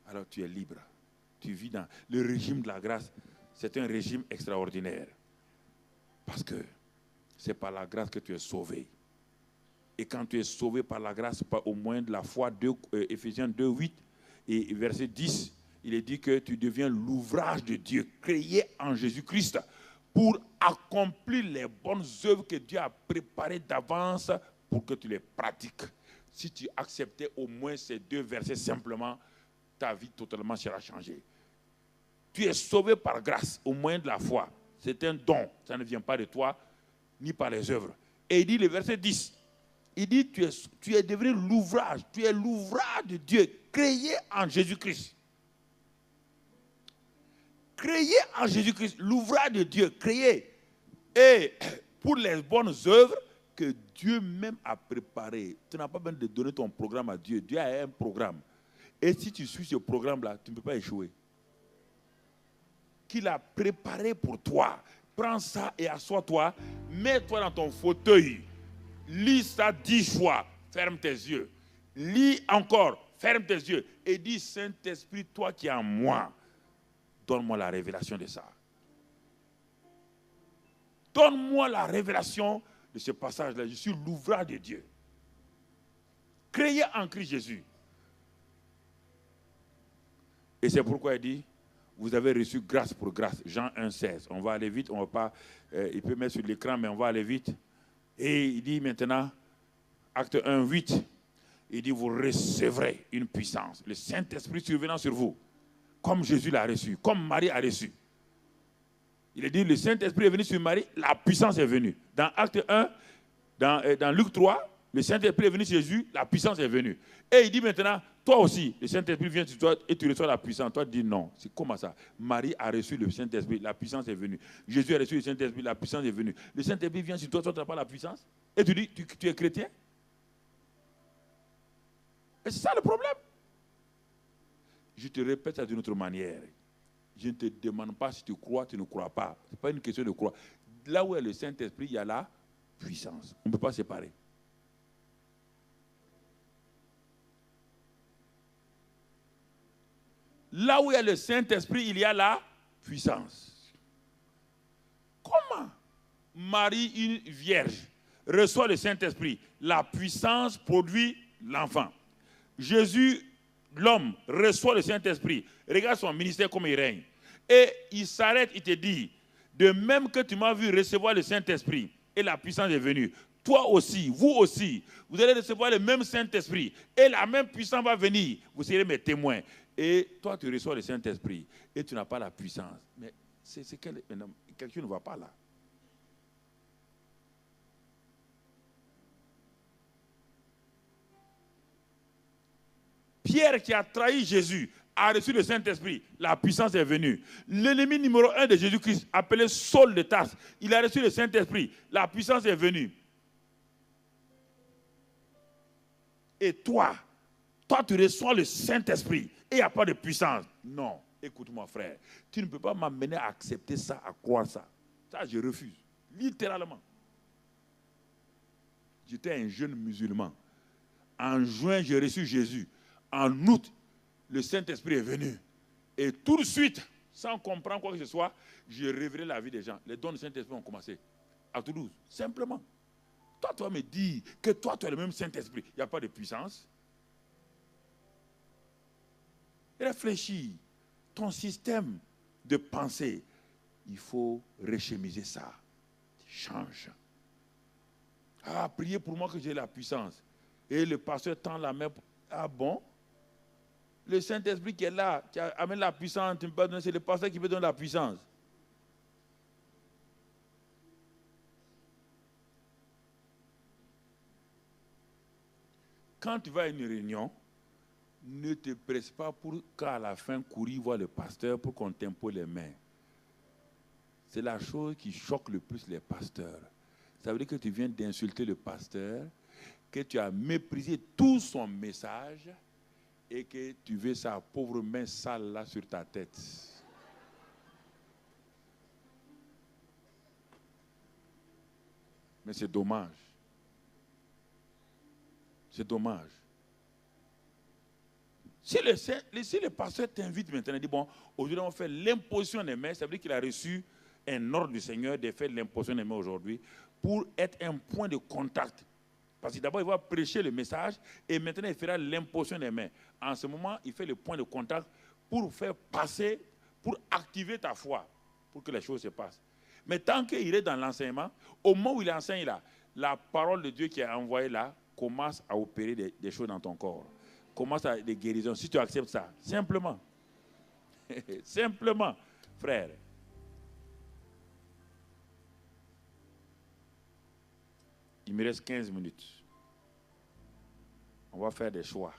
alors tu es libre. Tu vis dans le régime de la grâce. C'est un régime extraordinaire. Parce que c'est par la grâce que tu es sauvé. Et quand tu es sauvé par la grâce, par au moins de la foi, Éphésiens 2, 8 et verset 10, il est dit que tu deviens l'ouvrage de Dieu, créé en Jésus-Christ, pour accomplir les bonnes œuvres que Dieu a préparées d'avance pour que tu les pratiques. Si tu acceptais au moins ces 2 versets simplement, ta vie totalement sera changée. Tu es sauvé par grâce, au moyen de la foi. C'est un don, ça ne vient pas de toi, ni par les œuvres. Et il dit, le verset 10, il dit, tu es devenu l'ouvrage, tu es l'ouvrage de Dieu, créé en Jésus-Christ. Créé en Jésus-Christ, l'ouvrage de Dieu, créé. Et pour les bonnes œuvres que Dieu même a préparées. Tu n'as pas besoin de donner ton programme à Dieu. Dieu a un programme. Et si tu suis ce programme-là, tu ne peux pas échouer. Qu'il a préparé pour toi. Prends ça et assois-toi. Mets-toi dans ton fauteuil. Lis ça 10 fois. Ferme tes yeux. Lis encore. Ferme tes yeux. Et dis, Saint-Esprit, toi qui es en moi, donne-moi la révélation de ça. Donne-moi la révélation de ce passage-là. Je suis l'ouvrage de Dieu. Créé en Christ Jésus. Et c'est pourquoi il dit, vous avez reçu grâce pour grâce. Jean 1, 16. On va aller vite, on va pas, il peut mettre sur l'écran, mais on va aller vite. Et il dit maintenant, acte 1, 8, il dit, vous recevrez une puissance. Le Saint-Esprit survenant sur vous, comme Jésus l'a reçu, comme Marie a reçu. Il a dit, le Saint-Esprit est venu sur Marie, la puissance est venue. Dans acte 1, dans Luc 3, le Saint-Esprit est venu sur Jésus, la puissance est venue. Et il dit maintenant, toi aussi, le Saint-Esprit vient sur toi et tu reçois la puissance. Toi, tu dis non. C'est comment ça? Marie a reçu le Saint-Esprit, la puissance est venue. Jésus a reçu le Saint-Esprit, la puissance est venue. Le Saint-Esprit vient sur toi, toi, tu n'as pas la puissance. Et tu dis, tu es chrétien? Et c'est ça le problème. Je te répète ça d'une autre manière. Je ne te demande pas si tu crois, tu ne crois pas. Ce n'est pas une question de croire. Là où est le Saint-Esprit, il y a la puissance. On ne peut pas séparer. Là où il y a le Saint-Esprit, il y a la puissance. Comment Marie, une vierge, reçoit le Saint-Esprit? La puissance produit l'enfant. Jésus, l'homme, reçoit le Saint-Esprit. Regarde son ministère comme il règne. Et il s'arrête, il te dit, de même que tu m'as vu recevoir le Saint-Esprit et la puissance est venue, toi aussi, vous aussi, vous allez recevoir le même Saint-Esprit et la même puissance va venir. Vous serez mes témoins. Et toi, tu reçois le Saint-Esprit et tu n'as pas la puissance. Mais c'est quelque chose ne va pas là. Pierre qui a trahi Jésus a reçu le Saint-Esprit. La puissance est venue. L'ennemi numéro 1 de Jésus-Christ, appelé Saul de Tarse, il a reçu le Saint-Esprit. La puissance est venue. Et toi, tu reçois le Saint-Esprit et il n'y a pas de puissance. Non, écoute-moi frère, tu ne peux pas m'amener à accepter ça, à croire ça. Ça, je refuse, littéralement. J'étais un jeune musulman. En juin, j'ai reçu Jésus. En août, le Saint-Esprit est venu. Et tout de suite, sans comprendre quoi que ce soit, je révélerai la vie des gens. Les dons du Saint-Esprit ont commencé à Toulouse, simplement. Toi, tu vas me dire que toi, tu as le même Saint-Esprit. Il n'y a pas de puissance. Réfléchis. Ton système de pensée, il faut réchemiser ça. Change. Ah, priez pour moi que j'ai la puissance. Et le pasteur tend la main. Ah bon? Le Saint-Esprit qui est là, qui amène la puissance, c'est le pasteur qui peut donner la puissance. Quand tu vas à une réunion, ne te presse pas pour qu'à la fin courir voir le pasteur pour qu'on t'impose les mains. C'est la chose qui choque le plus les pasteurs. Ça veut dire que tu viens d'insulter le pasteur, que tu as méprisé tout son message et que tu veux sa pauvre main sale là sur ta tête. Mais c'est dommage. C'est dommage. Si le pasteur t'invite maintenant, il dit, bon, aujourd'hui on fait l'imposition des mains, ça veut dire qu'il a reçu un ordre du Seigneur de faire l'imposition des mains aujourd'hui pour être un point de contact. Parce que d'abord, il va prêcher le message et maintenant, il fera l'imposition des mains. En ce moment, il fait le point de contact pour faire passer, pour activer ta foi, pour que les choses se passent. Mais tant qu'il est dans l'enseignement, au moment où il enseigne là, la parole de Dieu qui est envoyée là commence à opérer des choses dans ton corps. Commence à des guérisons. Si tu acceptes ça, simplement. Simplement, frère. Il me reste 15 minutes. On va faire des choix.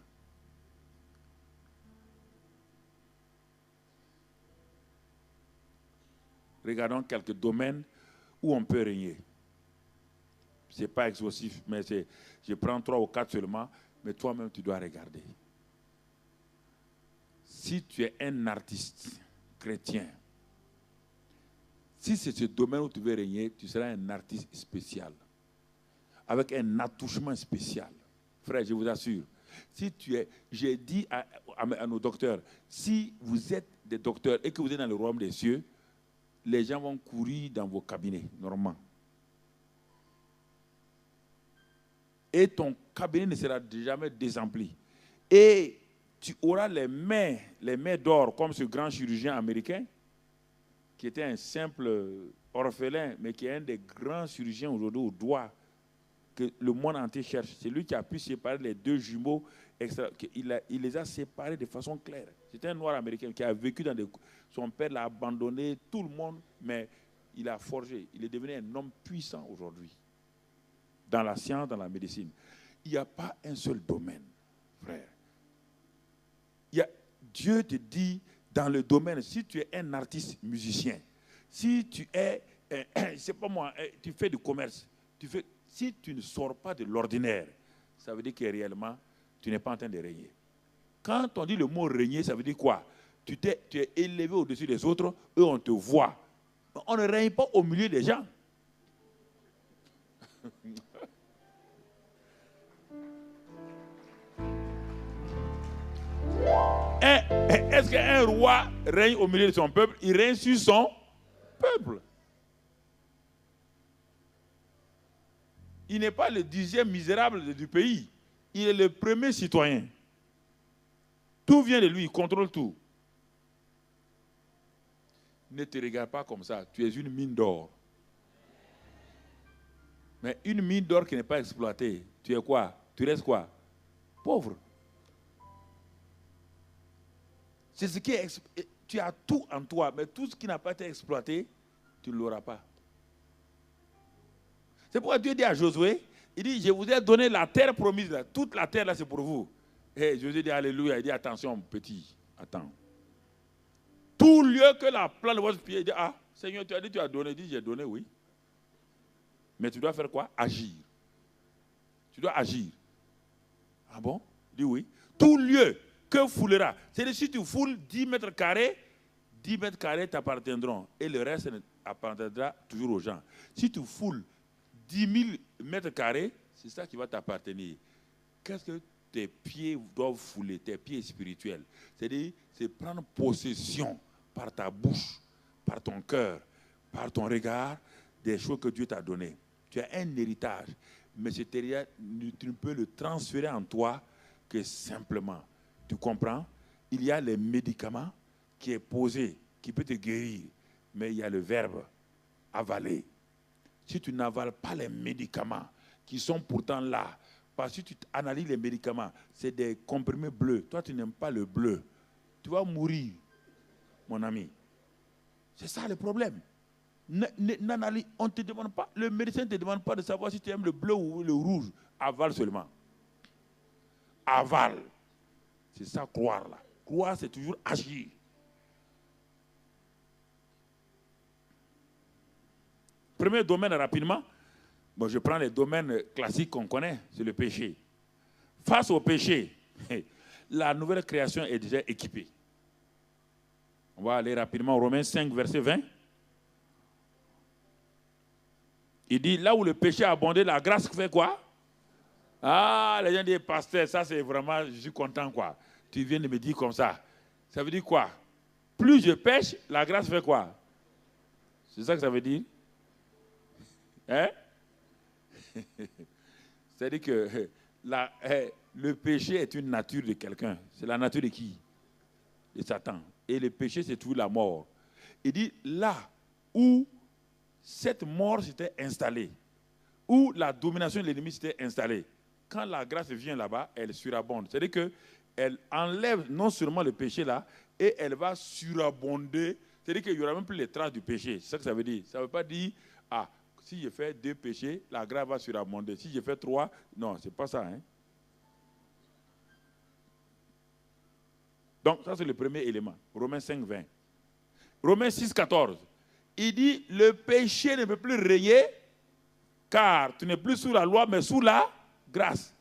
Regardons quelques domaines où on peut régner. Ce n'est pas exhaustif, mais je prends 3 ou 4 seulement, mais toi-même tu dois regarder. Si tu es un artiste chrétien, si c'est ce domaine où tu veux régner, tu seras un artiste spécial, avec un attouchement spécial. Frère, je vous assure, si tu es, j'ai dit à nos docteurs, si vous êtes des docteurs et que vous êtes dans le royaume des cieux, les gens vont courir dans vos cabinets, normalement. Et ton cabinet ne sera jamais désempli. Et tu auras les mains d'or, comme ce grand chirurgien américain, qui était un simple orphelin, mais qui est un des grands chirurgiens aujourd'hui au doigt, que le monde entier cherche. C'est lui qui a pu séparer les 2 jumeaux. Il les a séparés de façon claire. C'était un noir américain qui a vécu dans des... Son père l'a abandonné, tout le monde, mais il a forgé. Il est devenu un homme puissant aujourd'hui. Dans la science, dans la médecine. Il n'y a pas un seul domaine, frère. Dieu te dit, dans le domaine, si tu es un artiste musicien, si tu es, c'est pas moi, tu fais du commerce, si tu ne sors pas de l'ordinaire, ça veut dire que réellement, tu n'es pas en train de régner. Quand on dit le mot régner, ça veut dire quoi? Tu es élevé au-dessus des autres, eux on te voit. On ne règne pas au milieu des gens. Est-ce qu'un roi règne au milieu de son peuple? Il règne sur son peuple. Il n'est pas le 10e misérable du pays. Il est le premier citoyen. Tout vient de lui, il contrôle tout. Ne te regarde pas comme ça. Tu es une mine d'or. Mais une mine d'or qui n'est pas exploitée, tu es quoi? Tu restes quoi? Pauvre. C'est ce qui est, tu as tout en toi, mais tout ce qui n'a pas été exploité, tu ne l'auras pas. C'est pourquoi Dieu dit à Josué, il dit, je vous ai donné la terre promise, là. Toute la terre là c'est pour vous. Et Josué dit, alléluia, il dit, attention petit, attends. Tout lieu que la plante de votre pied, il dit, ah, Seigneur, tu as dit, tu as donné, il dit, j'ai donné, oui. Mais tu dois faire quoi? Agir. Tu dois agir. Ah bon? Il dit oui. Tout lieu que foulera. C'est-à-dire, si tu foules 10 mètres carrés, 10 mètres carrés t'appartiendront. Et le reste appartiendra toujours aux gens. Si tu foules 10 000 mètres carrés, c'est ça qui va t'appartenir. Qu'est-ce que tes pieds doivent fouler? Tes pieds spirituels. C'est-à-dire, c'est prendre possession par ta bouche, par ton cœur, par ton regard, des choses que Dieu t'a données. Tu as un héritage, mais cet héritage, tu ne peux le transférer en toi que simplement. Tu comprends? Il y a les médicaments qui est posé, qui peut te guérir, mais il y a le verbe avaler. Si tu n'avales pas les médicaments qui sont pourtant là, parce que tu analyses les médicaments, c'est des comprimés bleus. Toi, tu n'aimes pas le bleu. Tu vas mourir, mon ami. C'est ça le problème. On te demande pas, le médecin ne te demande pas de savoir si tu aimes le bleu ou le rouge. Avale seulement. Avale. C'est ça, croire là. Croire, c'est toujours agir. Premier domaine rapidement. Bon, je prends les domaines classiques qu'on connaît, c'est le péché. Face au péché, la nouvelle création est déjà équipée. On va aller rapidement au Romains 5, verset 20. Il dit, là où le péché a abondé, la grâce fait quoi? Ah, les gens disent, pasteur, ça c'est vraiment, je suis content quoi. Tu viens de me dire comme ça. Ça veut dire quoi? Plus je pêche, la grâce fait quoi? C'est ça que ça veut dire? Hein? C'est-à-dire que le péché est une nature de quelqu'un. C'est la nature de qui? De Satan. Et le péché, c'est toujours la mort. Il dit, là où cette mort s'était installée, où la domination de l'ennemi s'était installée, quand la grâce vient là-bas, elle surabonde. C'est-à-dire qu'elle enlève non seulement le péché là, et elle va surabonder. C'est-à-dire qu'il n'y aura même plus les traces du péché. C'est ça que ça veut dire. Ça ne veut pas dire, ah, si je fais 2 péchés, la grâce va surabonder. Si je fais 3, non, ce n'est pas ça. Hein? Donc, ça c'est le premier élément. Romains 5, 20. Romains 6, 14. Il dit, le péché ne peut plus régner, car tu n'es plus sous la loi, mais sous la grâce.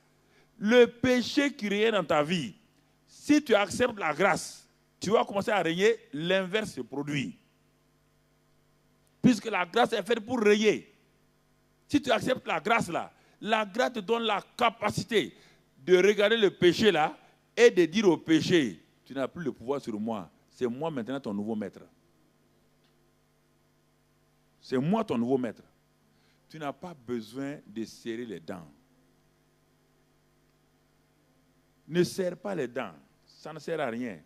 Le péché qui règne dans ta vie, si tu acceptes la grâce, tu vas commencer à régner, l'inverse se produit. Puisque la grâce est faite pour régner. Si tu acceptes la grâce là, la grâce te donne la capacité de regarder le péché là et de dire au péché, tu n'as plus le pouvoir sur moi, c'est moi maintenant ton nouveau maître. C'est moi ton nouveau maître. Tu n'as pas besoin de serrer les dents. Ne serre pas les dents, ça ne sert à rien.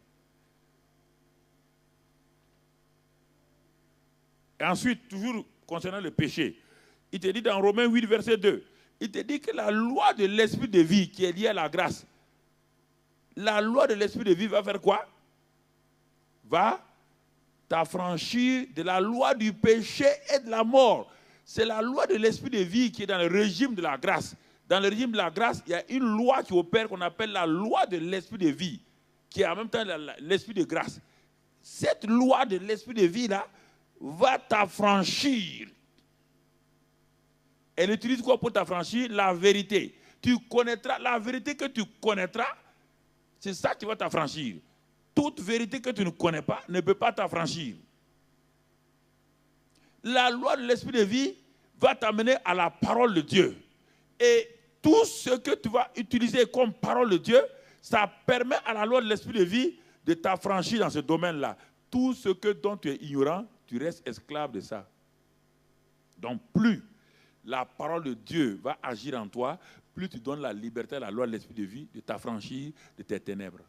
Et ensuite, toujours concernant le péché, il te dit dans Romains 8, verset 2, il te dit que la loi de l'esprit de vie qui est liée à la grâce, la loi de l'esprit de vie va faire quoi? Va t'affranchir de la loi du péché et de la mort. C'est la loi de l'esprit de vie qui est dans le régime de la grâce. Dans le régime de la grâce, il y a une loi qui opère qu'on appelle la loi de l'esprit de vie, qui est en même temps l'esprit de grâce. Cette loi de l'esprit de vie-là va t'affranchir. Elle utilise quoi pour t'affranchir? La vérité. Tu connaîtras la vérité que tu connaîtras, c'est ça qui va t'affranchir. Toute vérité que tu ne connais pas ne peut pas t'affranchir. La loi de l'esprit de vie va t'amener à la parole de Dieu. Et tout ce que tu vas utiliser comme parole de Dieu, ça permet à la loi de l'esprit de vie de t'affranchir dans ce domaine-là. Tout ce dont tu es ignorant, tu restes esclave de ça. Donc plus la parole de Dieu va agir en toi, plus tu donnes la liberté à la loi de l'esprit de vie de t'affranchir de tes ténèbres.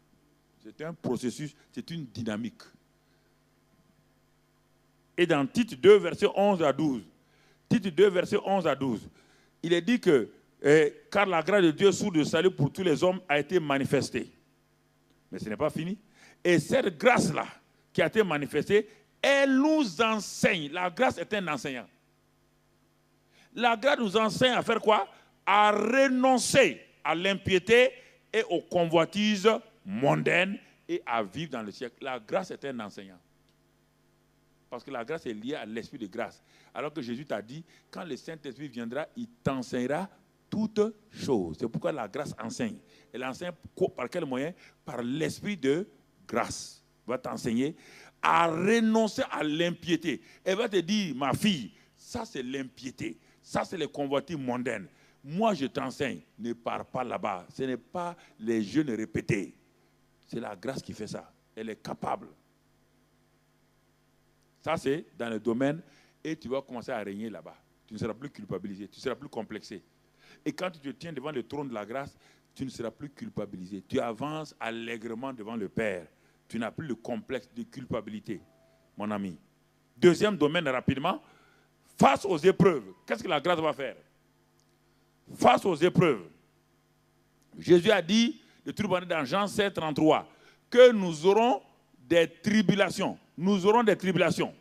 C'est un processus, c'est une dynamique. Et dans Tite 2, verset 11 à 12, Tite 2, verset 11 à 12, il est dit que car la grâce de Dieu sous le salut pour tous les hommes a été manifestée. Mais ce n'est pas fini. Et cette grâce-là qui a été manifestée, elle nous enseigne. La grâce est un enseignant. La grâce nous enseigne à faire quoi? À renoncer à l'impiété et aux convoitises mondaines et à vivre dans le siècle. La grâce est un enseignant. Parce que la grâce est liée à l'esprit de grâce. Alors que Jésus t'a dit, quand le Saint-Esprit viendra, il t'enseignera toutes choses. C'est pourquoi la grâce enseigne. Elle enseigne par quel moyen? Par l'esprit de grâce. Elle va t'enseigner à renoncer à l'impiété. Elle va te dire, ma fille, ça c'est l'impiété. Ça c'est les convoitises mondaines. Moi je t'enseigne, ne pars pas là-bas. Ce n'est pas les jeûnes répétés. C'est la grâce qui fait ça. Elle est capable. Ça, c'est dans le domaine et tu vas commencer à régner là-bas. Tu ne seras plus culpabilisé, tu ne seras plus complexé. Et quand tu te tiens devant le trône de la grâce, tu ne seras plus culpabilisé. Tu avances allègrement devant le Père. Tu n'as plus le complexe de culpabilité, mon ami. Deuxième domaine, rapidement, face aux épreuves, qu'est-ce que la grâce va faire? Face aux épreuves, Jésus a dit, le truc dans Jean 7, 33, que nous aurons des tribulations. Nous aurons des tribulations.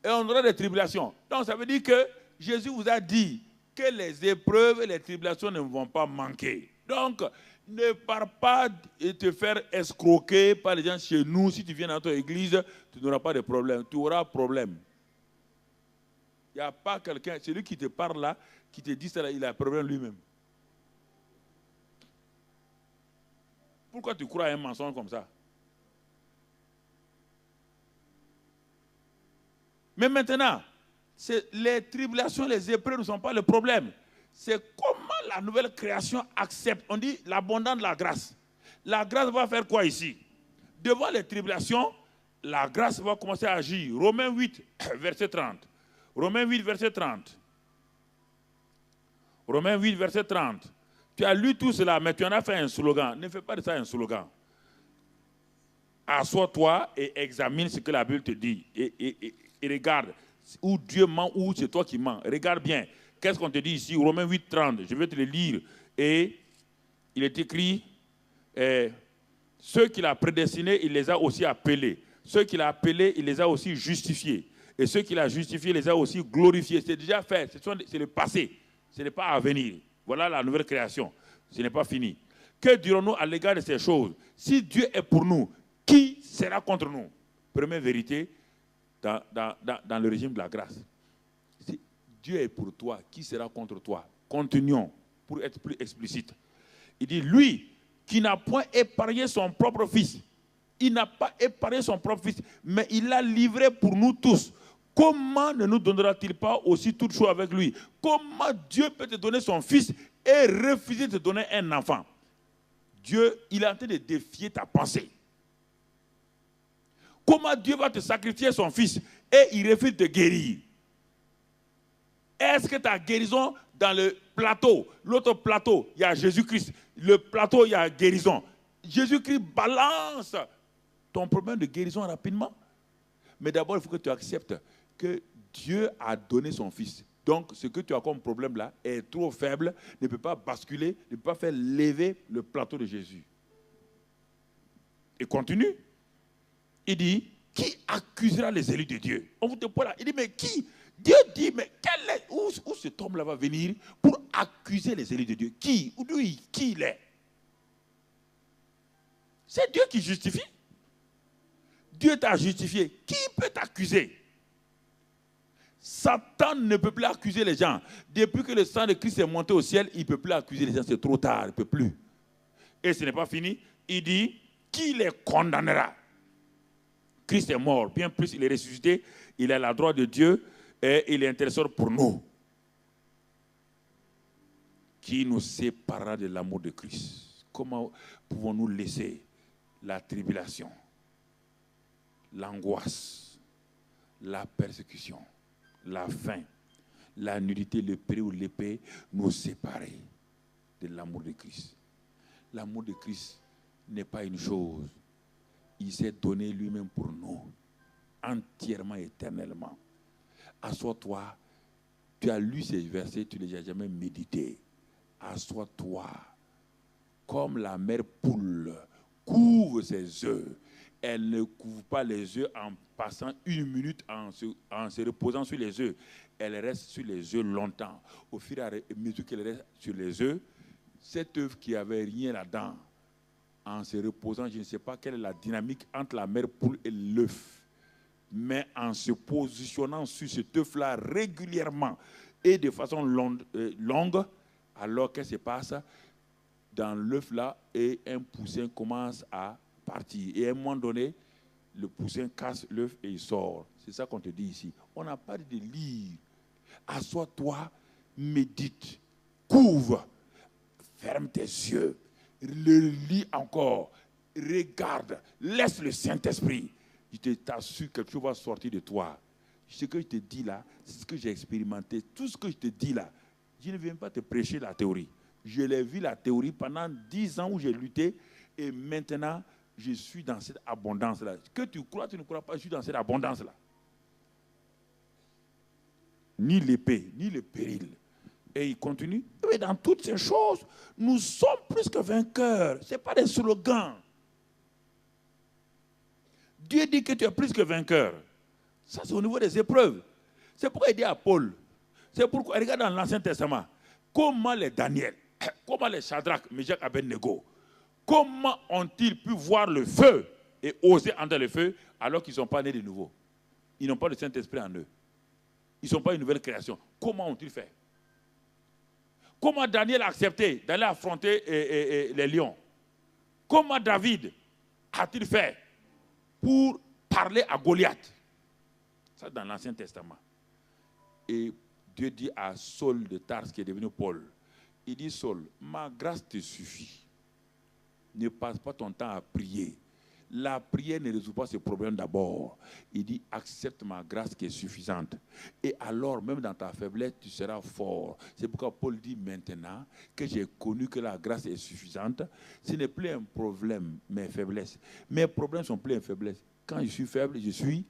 Et on aura des tribulations. Donc ça veut dire que Jésus vous a dit que les épreuves et les tribulations ne vont pas manquer. Donc, ne pars pas et te faire escroquer par les gens chez nous. Si tu viens dans notre église, tu n'auras pas de problème. Tu auras problème. Il n'y a pas quelqu'un, celui qui te parle là, qui te dit ça, il a un problème lui-même. Pourquoi tu crois à un mensonge comme ça? Mais maintenant, les tribulations, les épreuves ne sont pas le problème. C'est comment la nouvelle création accepte. On dit l'abondance de la grâce. La grâce va faire quoi ici? Devant les tribulations, la grâce va commencer à agir. Romains 8, verset 30. Romains 8, verset 30. Romains 8, verset 30. Tu as lu tout cela, mais tu en as fait un slogan. Ne fais pas de ça un slogan. Assois-toi et examine ce que la Bible te dit. Et regarde, où Dieu ment, ou c'est toi qui mens. Regarde bien. Qu'est-ce qu'on te dit ici? Romains 8, 30. Je vais te le lire. Et il est écrit, ceux qu'il a prédestinés, il les a aussi appelés. Ceux qu'il a appelés, il les a aussi justifiés. Et ceux qu'il a justifiés, il les a aussi glorifiés. C'est déjà fait. C'est le passé. Ce n'est pas à venir. Voilà la nouvelle création. Ce n'est pas fini. Que dirons-nous à l'égard de ces choses? Si Dieu est pour nous, qui sera contre nous? Première vérité dans le régime de la grâce. Si Dieu est pour toi, qui sera contre toi? Continuons pour être plus explicite. Il dit, lui qui n'a point épargné son propre fils, il n'a pas épargné son propre fils, mais il l'a livré pour nous tous. Comment ne nous donnera-t-il pas aussi toute chose avec lui? Comment Dieu peut te donner son fils et refuser de te donner un enfant? Dieu, il est en train de défier ta pensée. Comment Dieu va te sacrifier son fils et il refuse de guérir? Est-ce que ta guérison dans le plateau, l'autre plateau, il y a Jésus-Christ, le plateau, il y a guérison. Jésus-Christ balance ton problème de guérison rapidement. Mais d'abord, il faut que tu acceptes que Dieu a donné son fils. Donc, ce que tu as comme problème là est trop faible, ne peut pas basculer, ne peut pas faire lever le plateau de Jésus. Et continue. Il dit, qui accusera les élus de Dieu? On vous dépose là. Il dit, mais qui? Dieu dit, mais où cet homme-là va venir pour accuser les élus de Dieu? Qui? Qui il est? C'est Dieu qui justifie. Dieu t'a justifié. Qui peut t'accuser? Satan ne peut plus accuser les gens. Depuis que le sang de Christ est monté au ciel, il ne peut plus accuser les gens. C'est trop tard, il ne peut plus. Et ce n'est pas fini. Il dit, qui les condamnera? Christ est mort. Bien plus, il est ressuscité. Il est à la droite de Dieu et il est intercesseur pour nous. Qui nous séparera de l'amour de Christ? Comment pouvons-nous laisser la tribulation, l'angoisse, la persécution, la faim, la nudité, le péril ou l'épée nous séparer de l'amour de Christ? L'amour de Christ n'est pas une chose. Il s'est donné lui-même pour nous, entièrement, éternellement. Assois-toi. Tu as lu ces versets, tu ne les as jamais médités. Assois-toi. Comme la mère poule couvre ses œufs. Elle ne couvre pas les œufs en passant une minute en se reposant sur les œufs. Elle reste sur les œufs longtemps. Au fur et à mesure qu'elle reste sur les œufs, cet œuf qui n'avait rien là-dedans, en se reposant, je ne sais pas quelle est la dynamique entre la mère poule et l'œuf. Mais en se positionnant sur cet œuf-là régulièrement et de façon longue, alors qu'est-ce qui se passe dans l'œuf-là et un poussin commence à partir. Et à un moment donné, le poussin casse l'œuf et il sort. C'est ça qu'on te dit ici. On n'a pas dit de lire. Assois-toi, médite, couvre, ferme tes yeux, le lis encore, regarde, laisse le Saint-Esprit je t'assure que quelque chose va sortir de toi. Ce que je te dis là, c'est ce que j'ai expérimenté. Tout ce que je te dis là, je ne viens pas te prêcher la théorie. Je l'ai vu la théorie pendant 10 ans où j'ai lutté et maintenant, je suis dans cette abondance-là. Que tu crois, tu ne crois pas, je suis dans cette abondance-là. Ni l'épée, ni le péril. Et il continue. Mais dans toutes ces choses, nous sommes plus que vainqueurs. Ce n'est pas des slogans. Dieu dit que tu es plus que vainqueur. Ça, c'est au niveau des épreuves. C'est pourquoi il dit à Paul. C'est pourquoi, regarde dans l'Ancien Testament, comment les Daniel, comment les Shadrach, Meshach, Abednego, comment ont-ils pu voir le feu et oser entrer le feu alors qu'ils ne sont pas nés de nouveau? Ils n'ont pas le Saint-Esprit en eux. Ils ne sont pas une nouvelle création. Comment ont-ils fait? Comment Daniel a accepté d'aller affronter les lions? Comment David a-t-il fait pour parler à Goliath? Ça, dans l'Ancien Testament. Et Dieu dit à Saul de Tarse, qui est devenu Paul, il dit, Saul, ma grâce te suffit. Ne passe pas ton temps à prier. La prière ne résout pas ce problème d'abord. Il dit, accepte ma grâce qui est suffisante. Et alors, même dans ta faiblesse, tu seras fort. C'est pourquoi Paul dit maintenant que j'ai connu que la grâce est suffisante. Ce n'est plus un problème, mes faiblesses. Mes problèmes sont plus une faiblesse. Quand je suis faible, je suis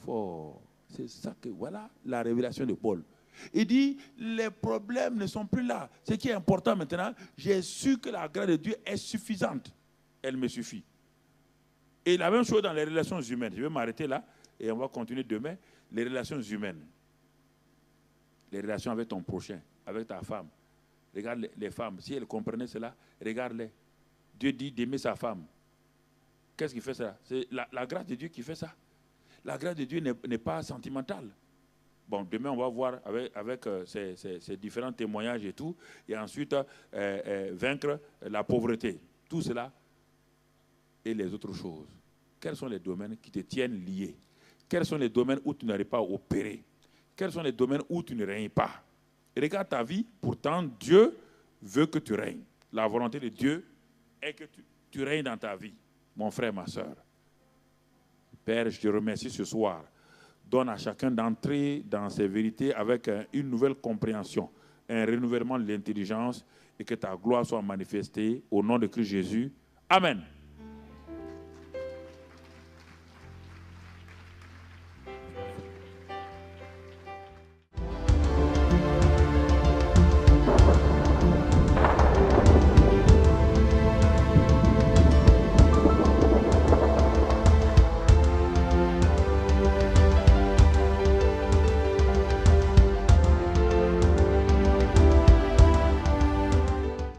fort. C'est ça que, voilà, la révélation de Paul. Il dit, les problèmes ne sont plus là. Ce qui est important maintenant, j'ai su que la grâce de Dieu est suffisante. Elle me suffit. Et la même chose dans les relations humaines. Je vais m'arrêter là et on va continuer demain. Les relations humaines. Les relations avec ton prochain, avec ta femme. Regarde les femmes. Si elles comprenaient cela, regarde-les. Dieu dit d'aimer sa femme. Qu'est-ce qui fait ça? C'est la grâce de Dieu qui fait ça. La grâce de Dieu n'est pas sentimentale. Bon, demain, on va voir avec ces différents témoignages et tout. Et ensuite, vaincre la pauvreté. Tout cela et les autres choses. Quels sont les domaines qui te tiennent lié? Quels sont les domaines où tu n'arrives pas à opérer? Quels sont les domaines où tu ne règnes pas? Regarde ta vie, pourtant Dieu veut que tu règnes. La volonté de Dieu est que tu règnes dans ta vie, mon frère, ma soeur. Père, je te remercie ce soir. Donne à chacun d'entrer dans ces vérités avec une nouvelle compréhension, un renouvellement de l'intelligence et que ta gloire soit manifestée au nom de Christ Jésus. Amen.